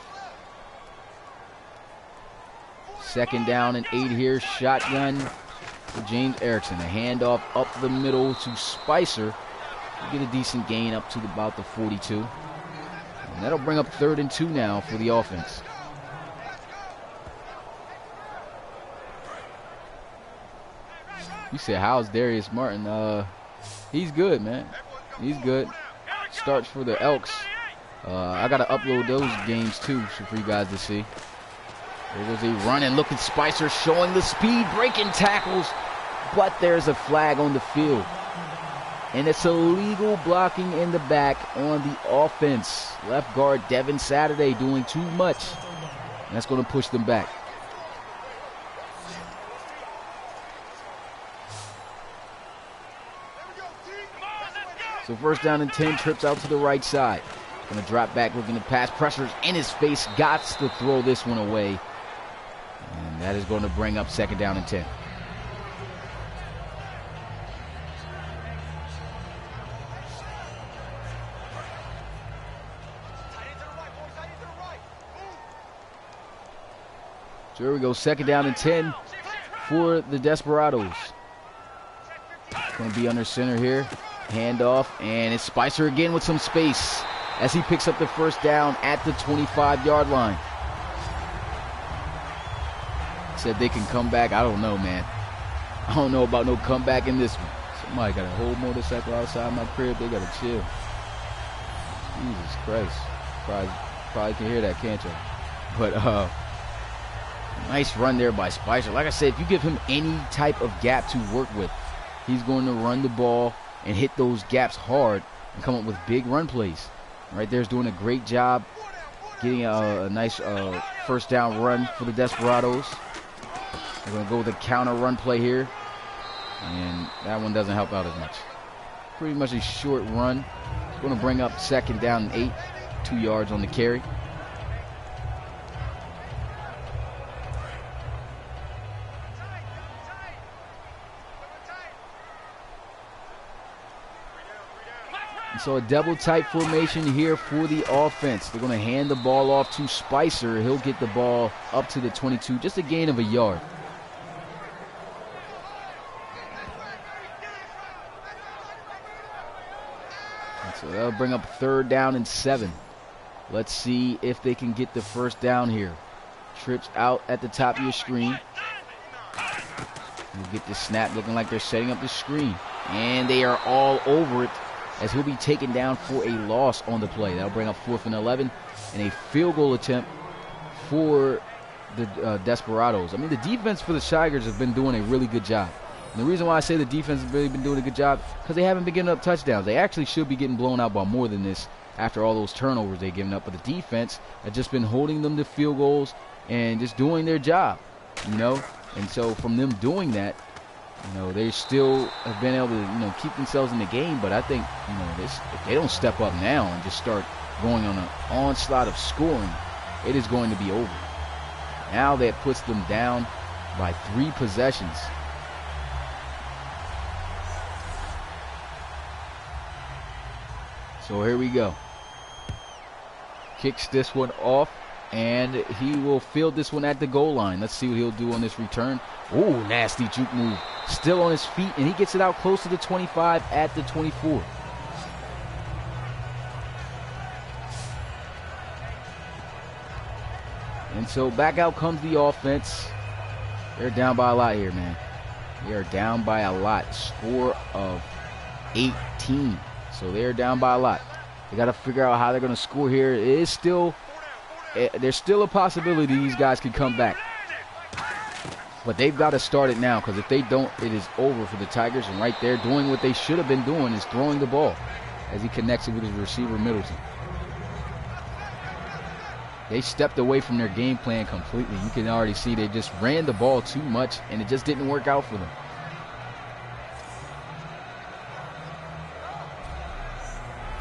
Second down and 8 here, shotgun for James Erickson. A handoff up the middle to Spicer. Get a decent gain up to about the 42. And that'll bring up 3rd and 2 now for the offense. You said, how's Darius Martin? He's good, man. He's good. Starts for the Elks. I got to upload those games too for you guys to see. There was a run, and look at Spicer showing the speed, breaking tackles, but there's a flag on the field. And it's illegal blocking in the back on the offense. Left guard Devin Saturday doing too much. And that's going to push them back. So first down and 10, trips out to the right side. Going to drop back, looking to pass, pressures in his face, gots to throw this one away. And that is going to bring up second down and 10. So here we go, second down and 10 for the Desperados. Going to be under center here. Handoff, and it's Spicer again with some space as he picks up the first down at the 25-yard line. Said they can come back. I don't know, man. I don't know about no comeback in this one. Somebody got a whole motorcycle outside my crib. They got to chill. Jesus Christ. Probably can hear that, can't you? But, nice run there by Spicer. Like I said, if you give him any type of gap to work with, he's going to run the ball and hit those gaps hard and come up with big run plays. Right there's doing a great job getting a nice first down run for the Desperados. They're going to go with a counter run play here, and that one doesn't help out as much. Pretty much a short run. It's going to bring up second down and 8, 2 yards on the carry. So a double tight formation here for the offense. They're going to hand the ball off to Spicer. He'll get the ball up to the 22, just a gain of a yard. And so that'll bring up 3rd down and 7. Let's see if they can get the first down here. Trips out at the top of your screen. We'll get the snap looking like they're setting up the screen. And they are all over it as he'll be taken down for a loss on the play. That'll bring up 4th and 11 and a field goal attempt for the Desperados. I mean, the defense for the Tigers have been doing a really good job. And the reason why I say the defense has really been doing a good job, because they haven't been getting up touchdowns. They actually should be getting blown out by more than this after all those turnovers they've given up. But the defense has just been holding them to field goals and just doing their job, you know. And so from them doing that, you know, they still have been able to, you know, keep themselves in the game. But I think, you know, if they don't step up now and just start going on an onslaught of scoring, it is going to be over. Now that puts them down by 3 possessions. So here we go. Kicks this one off, and he will field this one at the goal line. Let's see what he'll do on this return. Ooh, nasty juke move. Still on his feet, and he gets it out close to the 25 at the 24. And so back out comes the offense. They're down by a lot here, man. They are down by a lot. Score of 18. So they're down by a lot. They got to figure out how they're going to score here. It is still, there's still a possibility these guys can come back. But they've got to start it now, because if they don't, it is over for the Tigers. And right there, doing what they should have been doing is throwing the ball as he connects it with his receiver, Middleton. They stepped away from their game plan completely. You can already see they just ran the ball too much, and it just didn't work out for them.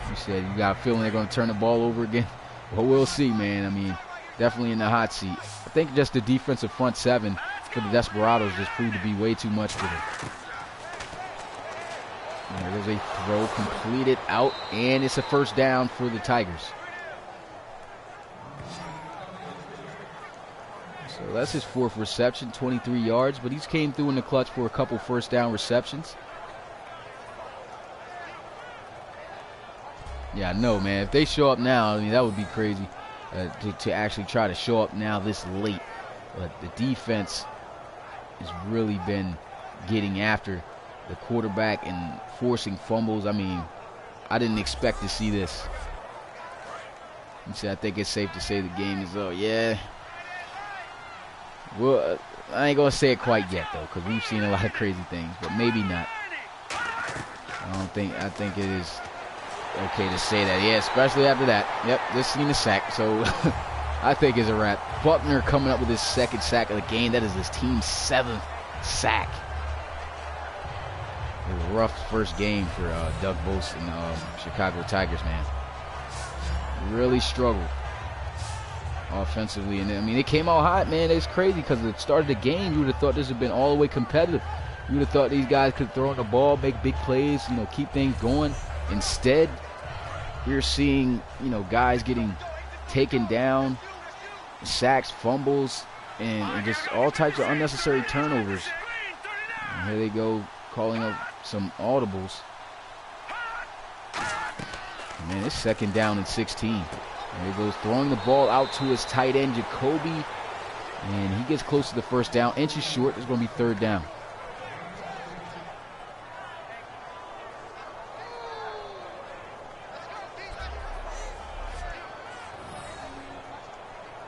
You said you got a feeling they're going to turn the ball over again. Well, we'll see, man. I mean, definitely in the hot seat. I think just the defensive front 7 for the Desperados just proved to be way too much for them. And there's a throw completed out, and it's a first down for the Tigers. So that's his 4th reception, 23 yards, but he's came through in the clutch for a couple first down receptions. Yeah, I know, man. If they show up now, I mean, that would be crazy to actually try to show up now this late. But the defense has really been getting after the quarterback and forcing fumbles. I mean, I didn't expect to see this. I think it's safe to say the game is over. Yeah. Well, I ain't going to say it quite yet, though, because we've seen a lot of crazy things, but maybe not. I think it is okay to say that. Yeah, especially after that. Yep, just seen a sack, so I think it's a wrap. Buckner coming up with his 2nd sack of the game. That is his team's 7th sack. It was a rough first game for Doug Bose and Chicago Tigers, man. Really struggled offensively, and I mean, it came out hot, man. It's crazy because at the start of the game, you would have thought this would have been all the way competitive. You would have thought these guys could throw in the ball, make big plays, you know, keep things going. Instead, we're seeing, you know, guys getting taken down, sacks, fumbles, and just all types of unnecessary turnovers. And here they go, calling up some audibles. Man, it's 2nd down and 16. There he goes, throwing the ball out to his tight end, Jacoby. And he gets close to the first down. Inches short. It's going to be 3rd down.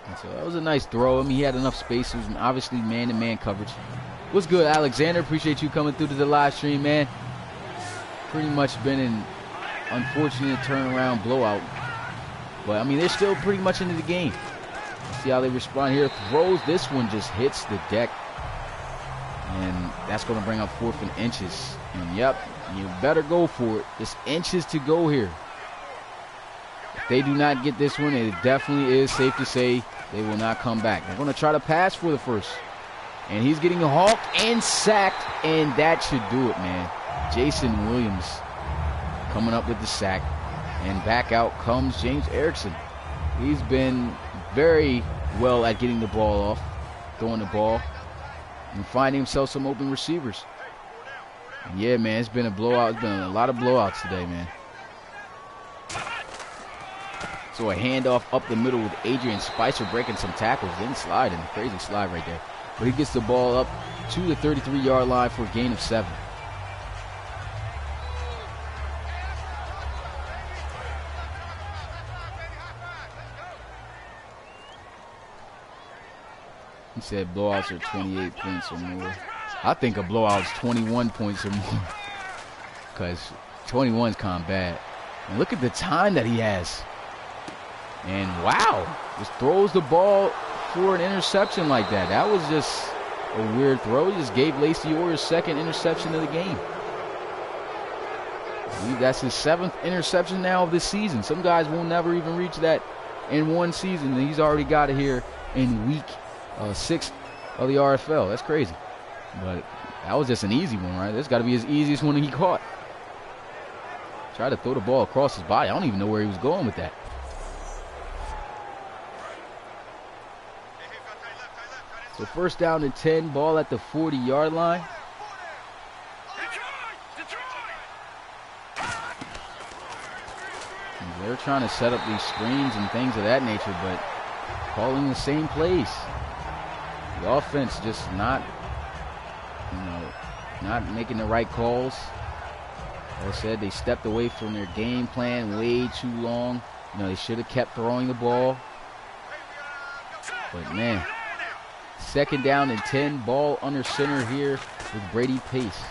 And so that was a nice throw. I mean, he had enough space. It was obviously man-to-man coverage. What's good, Alexander? Appreciate you coming through to the live stream, man. Pretty much been an unfortunate turnaround blowout. But, I mean, they're still pretty much into the game. Let's see how they respond here. Throws. This one just hits the deck. And that's going to bring up 4th and inches. And, yep, you better go for it. Just inches to go here. If they do not get this one, it definitely is safe to say they will not come back. They're going to try to pass for the first. And he's getting hawked and sacked. And that should do it, man. Jason Williams coming up with the sack. And back out comes James Erickson. He's been very well at getting the ball off, throwing the ball, and finding himself some open receivers. And yeah, man, it's been a blowout. It's been a lot of blowouts today, man. So a handoff up the middle with Adrian Spicer breaking some tackles, then sliding. Crazy slide right there. But he gets the ball up to the 33-yard line for a gain of 7. He said blowouts are 28 points or more. I think a blowout's 21 points or more, because 21's kind of bad. And look at the time that he has. And wow, just throws the ball for an interception like that. That was just a weird throw. He just gave Lacey Orr his 2nd interception of the game. I believe that's his 7th interception now of this season. Some guys will never even reach that in one season, and he's already got it here in week 6 of the RFL. That's crazy. But that was just an easy one, right? That's got to be his easiest one he caught. Tried to throw the ball across his body. I don't even know where he was going with that. So first down and 10, ball at the 40-yard line. And they're trying to set up these screens and things of that nature, but calling the same plays. The offense just not making the right calls. As I said, they stepped away from their game plan way too long. They should have kept throwing the ball. But man, 2nd down and 10, ball under center here with Brady Pace.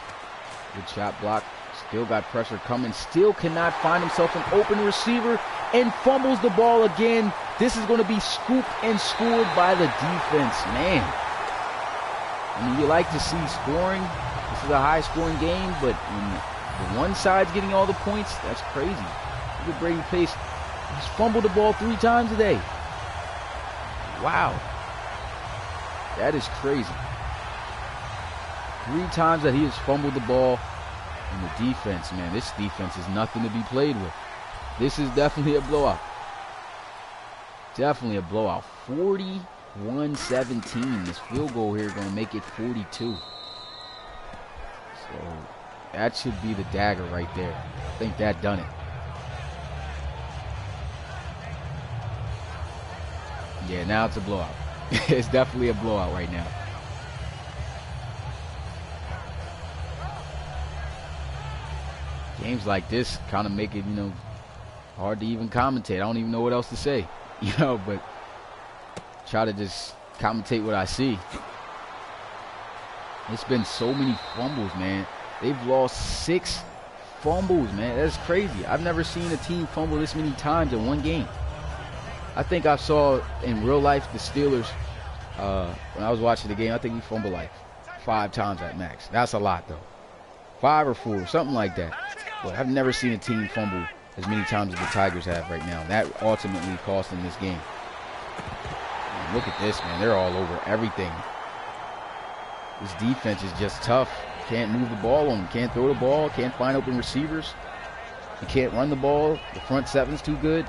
Good shot block. Still got pressure coming. Still cannot find himself an open receiver and fumbles the ball again. This is going to be scooped and scored by the defense. Man, I mean, you like to see scoring. This is a high-scoring game, but when the one side's getting all the points, that's crazy. Look at Brady Pace. He's fumbled the ball 3 times today. Wow. That is crazy. 3 times that he has fumbled the ball. And the defense, man, this defense is nothing to be played with. This is definitely a blowout. Definitely a blowout. 41-17. This field goal here going to make it 42. So that should be the dagger right there. I think that done it. Yeah, now it's a blowout. It's definitely a blowout right now. Games like this kind of make it, hard to even commentate. I don't even know what else to say, but try to just commentate what I see. It's been so many fumbles, man. They've lost 6 fumbles, man. That's crazy. I've never seen a team fumble this many times in one game. I think I saw in real life the Steelers, when I was watching the game, I think we fumbled like 5 times at max. That's a lot, though. 5 or 4, something like that. But I've never seen a team fumble as many times as the Tigers have right now. That ultimately cost them this game. And look at this, man. They're all over everything. This defense is just tough. Can't move the ball on them. Can't throw the ball. Can't find open receivers. You can't run the ball. The front seven's too good.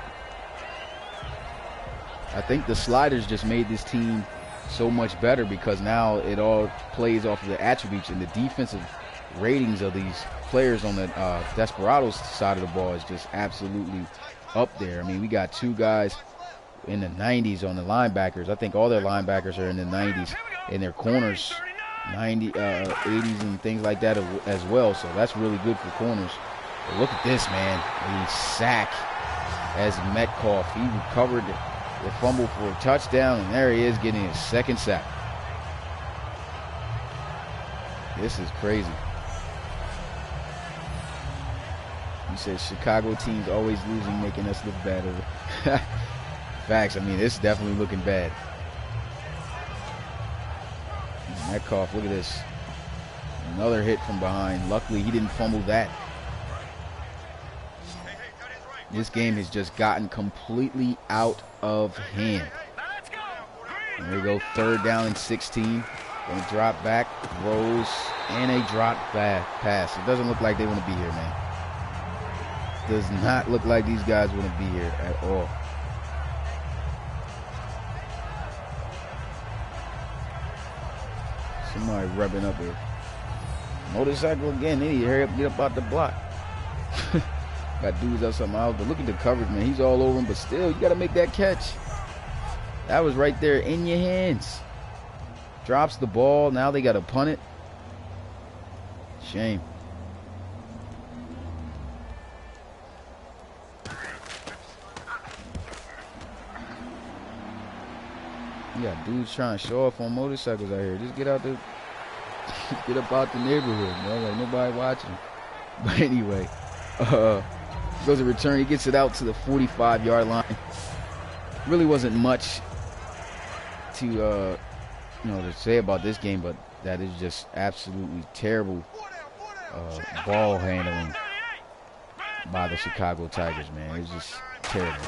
I think the sliders just made this team so much better, because now it all plays off of the attributes, and the defensive ratings of these players on the Desperados side of the ball is just absolutely up there. I mean, we got 2 guys in the 90s on the linebackers. I think all their linebackers are in the 90s, and their corners 80s and things like that as well. So that's really good for corners. But look at this, man. A sack as Metcalf. He recovered the fumble for a touchdown, and there he is getting his 2nd sack. This is crazy. He says Chicago teams always losing, making us look bad. Facts. I mean, it's definitely looking bad. Metcalf, look at this. Another hit from behind. Luckily, he didn't fumble that. This game has just gotten completely out of hand. There we go, 3rd down and 16. Going to drop back, throws, and a drop back pass. It doesn't look like they want to be here, man. does not look like these guys want to be here at all. Somebody rubbing up a motorcycle again. They need to hurry up and get up out the block. Got dudes up something else, but look at the coverage, man. He's all over him, but still, you got to make that catch. That was right there in your hands. Drops the ball. Now they got to punt it. Shame. You got dudes trying to show off on motorcycles out here. Just get out the, get up out the neighborhood, man. Like nobody watching. But anyway, goes a return. He gets it out to the 45-yard line. Really wasn't much to to say about this game, but that is just absolutely terrible ball handling by the Chicago Tigers, man. It's just terrible.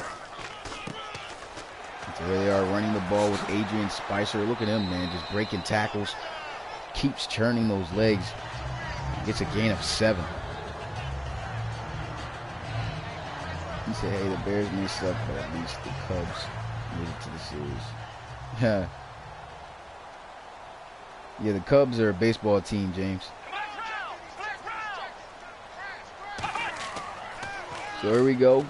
So there they are running the ball with Adrian Spicer. Look at him, man, just breaking tackles. Keeps churning those legs. Gets a gain of 7. He said, hey, the Bears may suck, but at least the Cubs made it to the series. Yeah. Yeah, the Cubs are a baseball team, James. So here we go.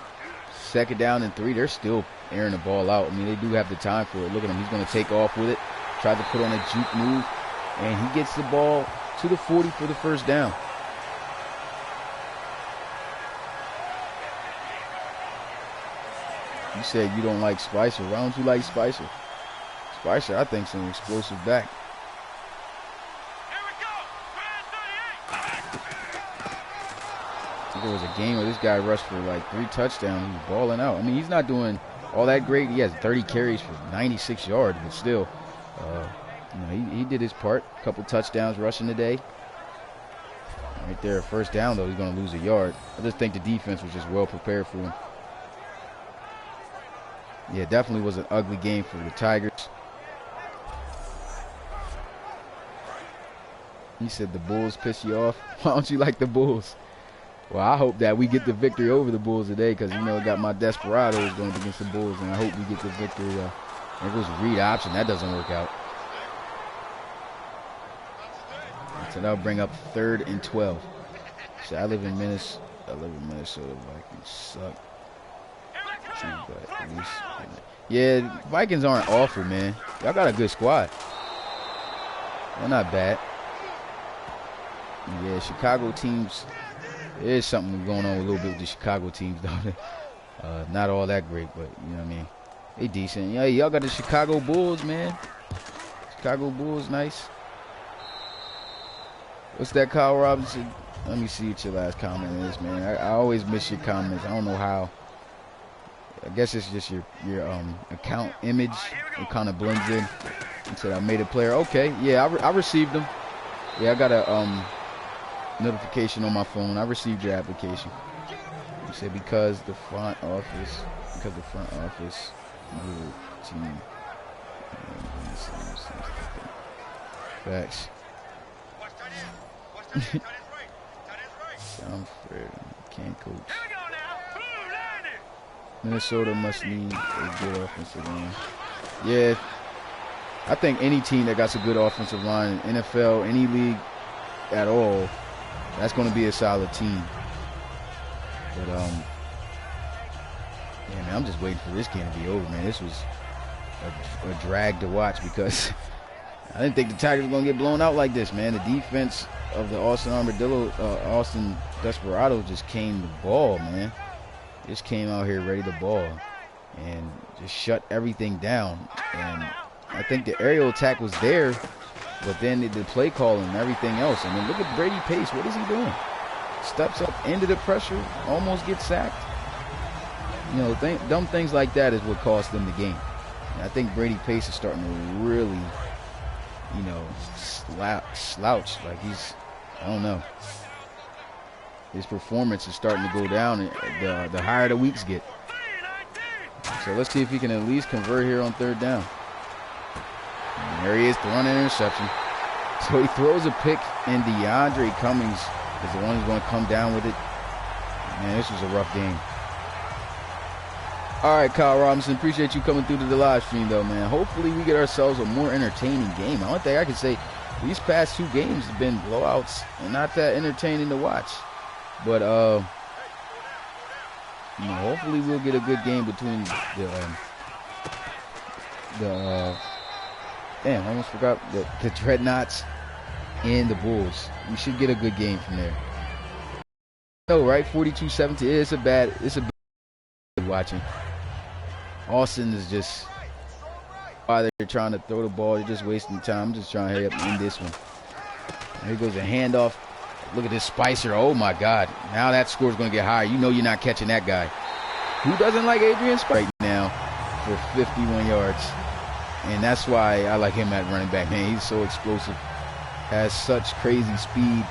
2nd down and 3. They're still airing the ball out. I mean, they do have the time for it. Look at him. He's going to take off with it. Tries to put on a juke move. And he gets the ball to the 40 for the 1st down. You said you don't like Spicer. Why don't you like Spicer? Spicer, I think, is an explosive back. There was a game where this guy rushed for like 3 touchdowns. He was balling out. I mean, he's not doing all that great. He has 30 carries for 96 yards, but still, he did his part. A couple touchdowns rushing today. Right there, 1st down, though, he's going to lose a yard. I just think the defense was just well prepared for him. Yeah, definitely was an ugly game for the Tigers. He said the Bulls piss you off. Why don't you like the Bulls? Well, I hope that we get the victory over the Bulls today because, I got my Desperados going against the Bulls, and I hope we get the victory. There goes a read option. That doesn't work out. So that'll bring up 3rd and 12. So I live in Minnesota. Vikings suck. But at least, yeah, Vikings aren't awful, man. Y'all got a good squad. They're not bad. Yeah, Chicago teams, there is something going on a little bit with the Chicago teams, though. Not all that great, but you know what I mean. They decent. Yeah, y'all got the Chicago Bulls, man. Chicago Bulls, nice. What's that, Kyle Robinson? Let me see what your last comment is, man. I always miss your comments. I don't know how. I guess it's just your account image. It kind of blends in. He said I made a player. Okay, yeah, I received them. Yeah, I got a notification on my phone. I received your application. He said because the front office team. Facts. Sounds fair. Can't coach. Minnesota must need a good offensive line. Yeah, I think any team that got a good offensive line, NFL, any league at all, that's going to be a solid team. But yeah, man, I'm just waiting for this game to be over, man. This was a drag to watch because I didn't think the Tigers were going to get blown out like this, man. The defense of the Austin Desperados just came to ball, man. Just came out here ready to ball and just shut everything down. And I think the aerial attack was there, but then the play call and everything else. I mean, look at Brady Pace. What is he doing? Steps up into the pressure, almost gets sacked. Dumb things like that is what cost them the game. And I think Brady Pace is starting to really, slouch. Like I don't know. His performance is starting to go down the higher the weeks get. So let's see if he can at least convert here on 3rd down. And there he is throwing an interception. So he throws a pick, and DeAndre Cummings is the one who's going to come down with it. Man, this was a rough game. All right, Kyle Robinson, appreciate you coming through to the live stream, though, man. Hopefully we get ourselves a more entertaining game. The only thing I can say, these past 2 games have been blowouts and not that entertaining to watch. But, you know, hopefully we'll get a good game between damn, I almost forgot the Dreadnoughts and the Bulls. We should get a good game from there. No, right? 42-17. It's a bad watching. Austin is just, while they're trying to throw the ball, they're just wasting time. I'm just trying to hurry up and end this one. Here goes a handoff. Look at this Spicer. Oh my God. Now that score's going to get higher. You know you're not catching that guy. Who doesn't like Adrian Spicer right now for 51 yards? And that's why I like him at running back, man. He's so explosive, has such crazy speed,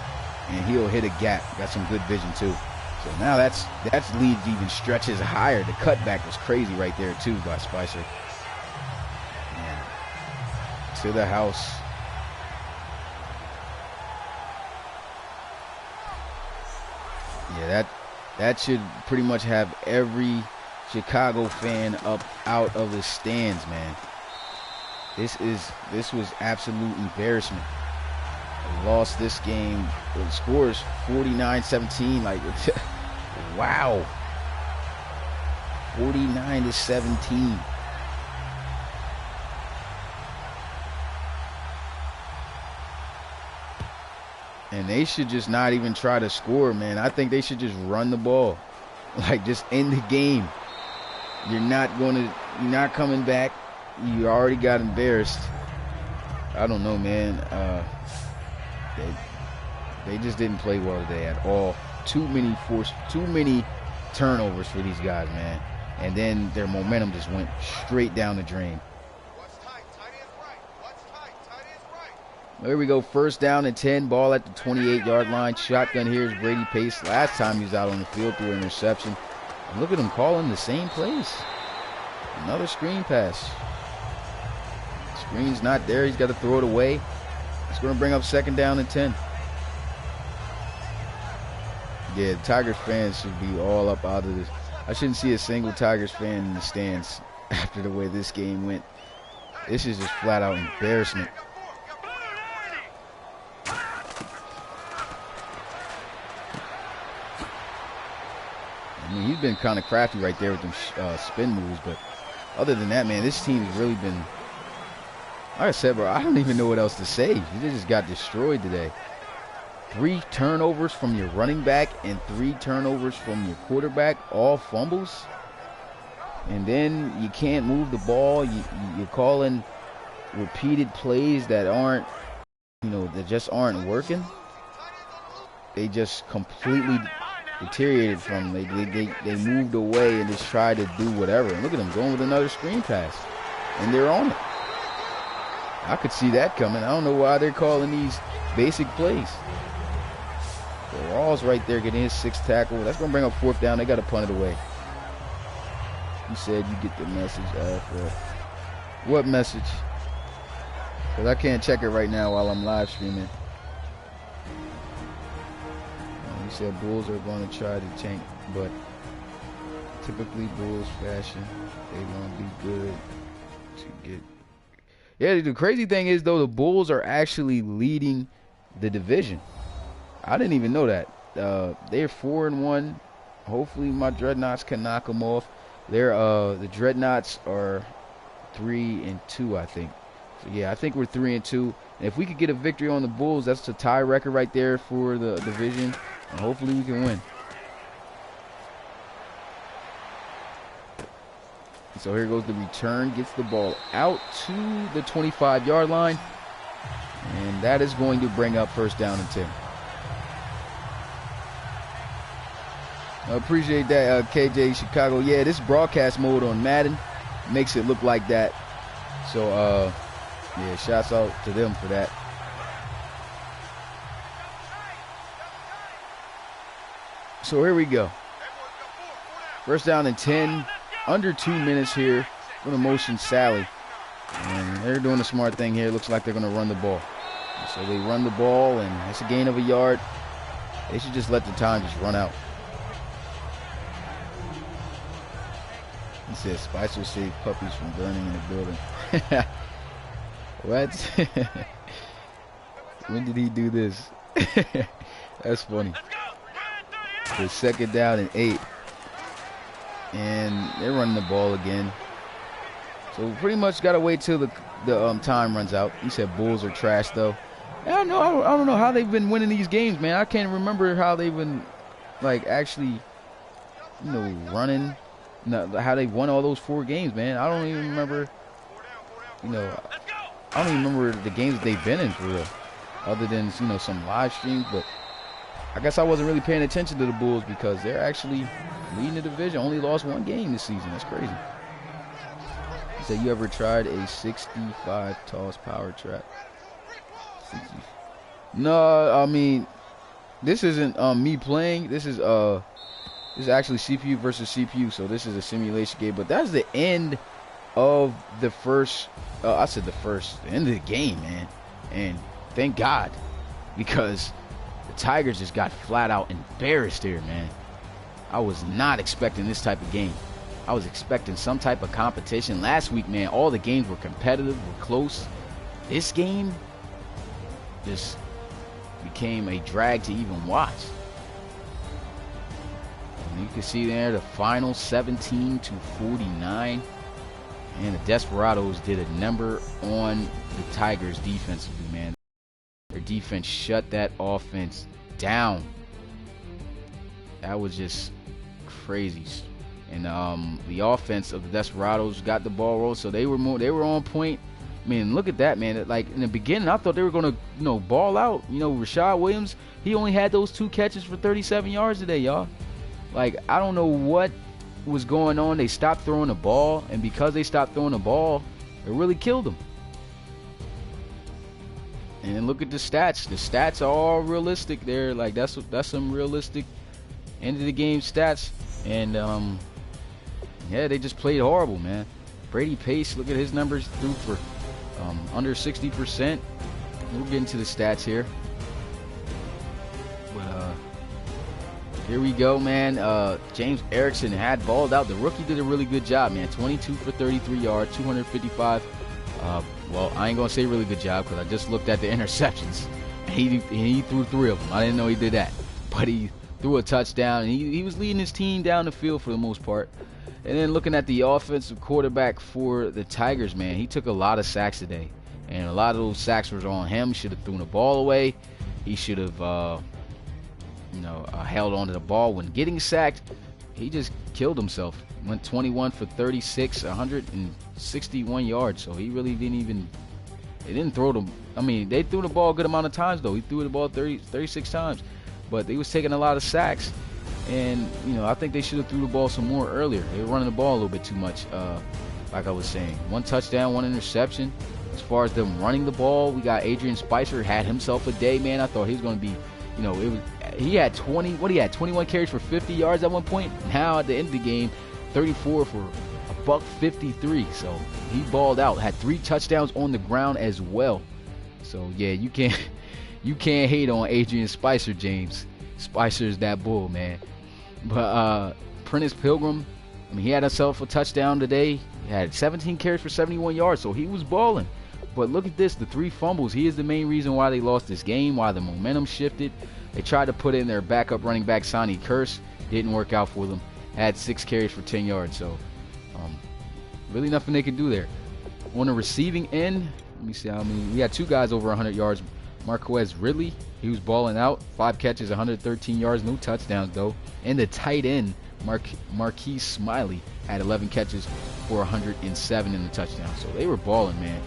and he'll hit a gap. Got some good vision too. So now that's lead even stretches higher. The cutback was crazy right there too by Spicer. Man. To the house. Yeah, that should pretty much have every Chicago fan up out of the stands, man. This was absolute embarrassment. They lost this game. The score is 49-17. Like, wow. 49-17. And they should just not even try to score, man. I think they should just run the ball. Like, just end the game. You're not coming back. You already got embarrassed. I don't know, man. They just didn't play well today at all. Too many turnovers for these guys, man. And then their momentum just went straight down the drain. There we go. First down and 10. Ball at the 28-yard line. Shotgun here is Brady Pace. Last time he was out on the field through an interception. And look at him calling the same plays. Another screen pass. Screen's not there. He's got to throw it away. It's going to bring up second down and 10. Yeah, Tigers fans should be all up out of this. I shouldn't see a single Tigers fan in the stands after the way this game went. This is just flat out embarrassment. I mean, he's been kind of crafty right there with them spin moves, but other than that, man, this team's really been, like I said, bro, I don't even know what else to say. They just got destroyed today. 3 turnovers from your running back and 3 turnovers from your quarterback, all fumbles. And then you can't move the ball. You're calling repeated plays that aren't, that just aren't working. They just completely deteriorated from them. They moved away and just tried to do whatever. And look at them going with another screen pass. And they're on it. I could see that coming. I don't know why they're calling these basic plays. So Rawls right there getting his 6th tackle. That's going to bring up 4th down. They got to punt it away. You said you get the message after. What message? Because I can't check it right now while I'm live streaming. You said Bulls are going to try to tank, but typically Bulls fashion, they won't be good to get. Yeah, the crazy thing is, though, the Bulls are actually leading the division. I didn't even know that. They're 4-1. Hopefully my Dreadnoughts can knock them off. The Dreadnoughts are 3-2, I think. So yeah, I think we're 3-2. And if we could get a victory on the Bulls, that's a tie record right there for the division. And hopefully we can win. So here goes the return. Gets the ball out to the 25-yard line. And that is going to bring up first down and 10. I appreciate that, KJ Chicago. Yeah, this broadcast mode on Madden makes it look like that. So, yeah, shouts out to them for that. So here we go. First down and 10. Under 2 minutes here. Going to motion Sally. And they're doing a smart thing here. Looks like they're going to run the ball. So they run the ball, and it's a gain of a yard. They should just let the time just run out. He says Spicer saved puppies from burning in the building. What? When did he do this? That's funny. The 2nd down and 8. And they're running the ball again. So pretty much got to wait till the time runs out. He said Bulls are trash, though. I don't know how they've been winning these games, man. I can't remember how they've been, like, actually, running. How they won all those 4 games, man. I don't even remember, I don't even remember the games that they've been in for real. Other than, some live streams. But I guess I wasn't really paying attention to the Bulls because they're actually leading the division. Only lost 1 game this season. That's crazy. He said, you ever tried a 65 toss power trap? 60. No, I mean, this isn't me playing. This is actually CPU versus CPU. So this is a simulation game. But that's the end of the first. I said the end of the game, man. And thank God, because the Tigers just got flat out embarrassed here, man. I was not expecting this type of game. I was expecting some type of competition. Last week, man, all the games were competitive, were close. This game just became a drag to even watch. And you can see there the final 17-49. And the Desperados did a number on the Tigers defensively, man. Their defense shut that offense down. That was just crazy. And the offense of the Desperados got the ball rolled, so they were on point. I mean, look at that, man. Like in the beginning, I thought they were gonna, ball out. Rashad Williams, he only had those 2 catches for 37 yards today, y'all. Like, I don't know what was going on. They stopped throwing the ball, and because they stopped throwing the ball, it really killed them. And then look at the stats. The stats are all realistic there. Like, that's some realistic end of the game stats. And yeah, they just played horrible, man. Brady Pace, look at his numbers, threw for under 60%. We'll get into the stats here. But here we go, man. James Erickson had balled out. The rookie did a really good job, man. 22 for 33 yards, 255. Well, I ain't gonna say really good job because I just looked at the interceptions, and he threw 3 of them. I didn't know he did that, but he threw a touchdown, and he was leading his team down the field for the most part. And then looking at the offensive quarterback for the Tigers, man, he took a lot of sacks today, and a lot of those sacks were on him. He should have thrown the ball away. He should have, held on to the ball when getting sacked. He just killed himself. Went 21 for 36, 161 yards. So he really didn't throw them. I mean, they threw the ball a good amount of times, though. He threw the ball 36 times. But they was taking a lot of sacks. And, I think they should have threw the ball some more earlier. They were running the ball a little bit too much, like I was saying. 1 touchdown, 1 interception. As far as them running the ball, we got Adrian Spicer had himself a day, man. I thought he was going to be, he had 21 carries for 50 yards at one point. Now at the end of the game, 34 for $153. So he balled out. Had 3 touchdowns on the ground as well. So yeah, you can't hate on Adrian Spicer, James. Spicer's that bull, man. But Prentice Pilgrim, I mean, he had himself a touchdown today. He had 17 carries for 71 yards, so he was balling. But look at this, the 3 fumbles. He is the main reason why they lost this game, why the momentum shifted. They tried to put in their backup running back, Sonny Curse. Didn't work out for them. Had 6 carries for 10 yards, so really nothing they could do there. On the receiving end, let me see how many. We had 2 guys over 100 yards. Marquez Ridley, he was balling out. 5 catches, 113 yards, no touchdowns though. And the tight end, Marquise Smiley, had 11 catches for 107 in the touchdown. So they were balling, man.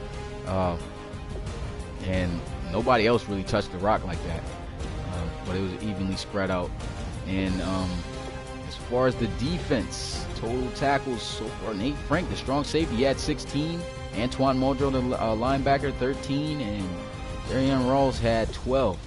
And nobody else really touched the rock like that. But it was evenly spread out. And as far as the defense, total tackles so far, Nate Frank, the strong safety, he had 16. Antoine Muldrow, the linebacker, 13. And Darian Rawls had 12.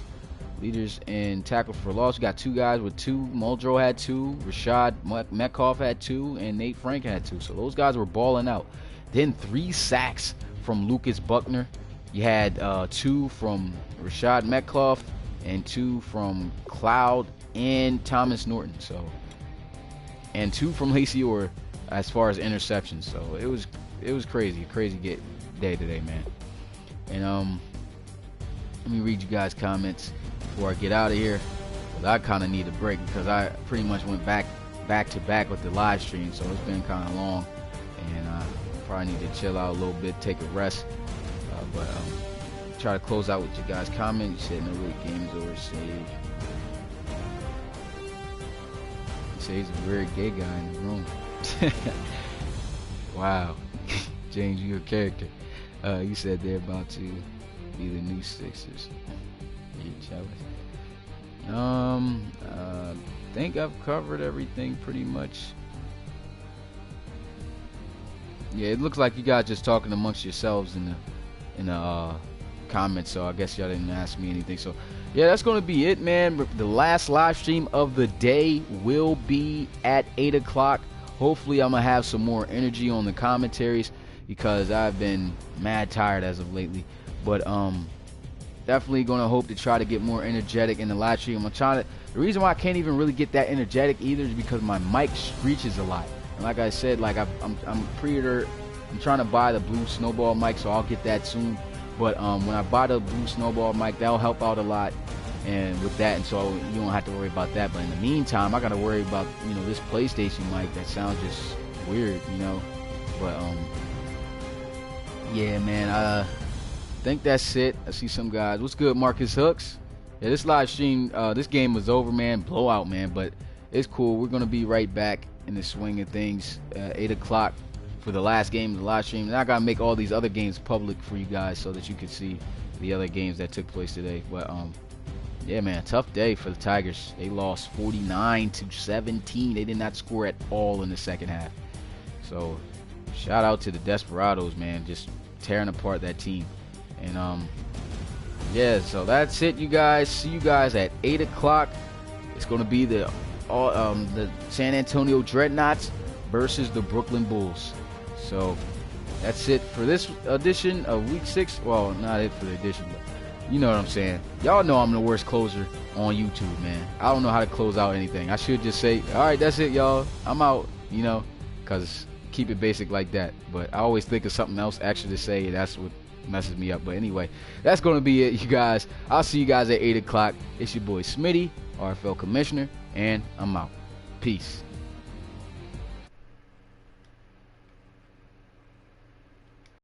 Leaders in tackle for loss, got 2 guys with 2. Muldrow had 2. Rashad Metcalf had 2. And Nate Frank had 2. So those guys were balling out. Then 3 sacks from Lucas Buckner. You had 2 from Rashad Metcalf and 2 from Cloud and Thomas Norton. So, and 2 from Lacey Orr. as far as interceptions. So it was crazy day today, man. And let me read you guys' comments before I get out of here, because I kind of need a break because I pretty much went back to back with the live stream, so it's been kind of long, and probably need to chill out a little bit, take a rest. But try to close out with you guys' comments. You said no really games over saved. You say he's a very gay guy in the room. Wow. James, you a character. You said they're about to be the new Sixers. You jealous? I think I've covered everything pretty much. Yeah, it looks like you guys just talking amongst yourselves in the comments, so I guess y'all didn't ask me anything. So yeah, that's gonna be it, man. The last live stream of the day will be at 8 o'clock. Hopefully I'm gonna have some more energy on the commentaries, because I've been mad tired as of lately. But definitely gonna hope to try to get more energetic in the live stream. The reason why I can't even really get that energetic either is because my mic screeches a lot. And like I said, like I'm trying to buy the blue snowball mic, so I'll get that soon. But when I buy the blue snowball mic, that'll help out a lot, and with that, and so you don't have to worry about that. But in the meantime, I gotta worry about, you know, this PlayStation mic that sounds just weird, you know. But yeah, man, I think that's it. I see some guys. What's good, Marcus Hooks? Yeah, this live stream, this game was over, man. Blowout, man. But it's cool. We're gonna be right back in the swing of things, 8 o'clock for the last game of the live stream. And I gotta make all these other games public for you guys so that you can see the other games that took place today. But yeah, man, tough day for the Tigers. They lost 49-17. They did not score at all in the second half. So shout out to the Desperados, man, just tearing apart that team. And yeah, so that's it, you guys. See you guys at 8 o'clock. It's gonna be the San Antonio Dreadnoughts versus the Brooklyn Bulls. So that's it for this edition of week 6. Well, not it for the edition, but you know what I'm saying. Y'all know I'm the worst closer on YouTube, man. I don't know how to close out anything. I should just say, all right, that's it, y'all. I'm out, you know, because keep it basic like that. But I always think of something else extra to say, and that's what messes me up. But anyway, that's going to be it, you guys. I'll see you guys at 8 o'clock. It's your boy Smitty, RFL Commissioner, and I'm out. Peace.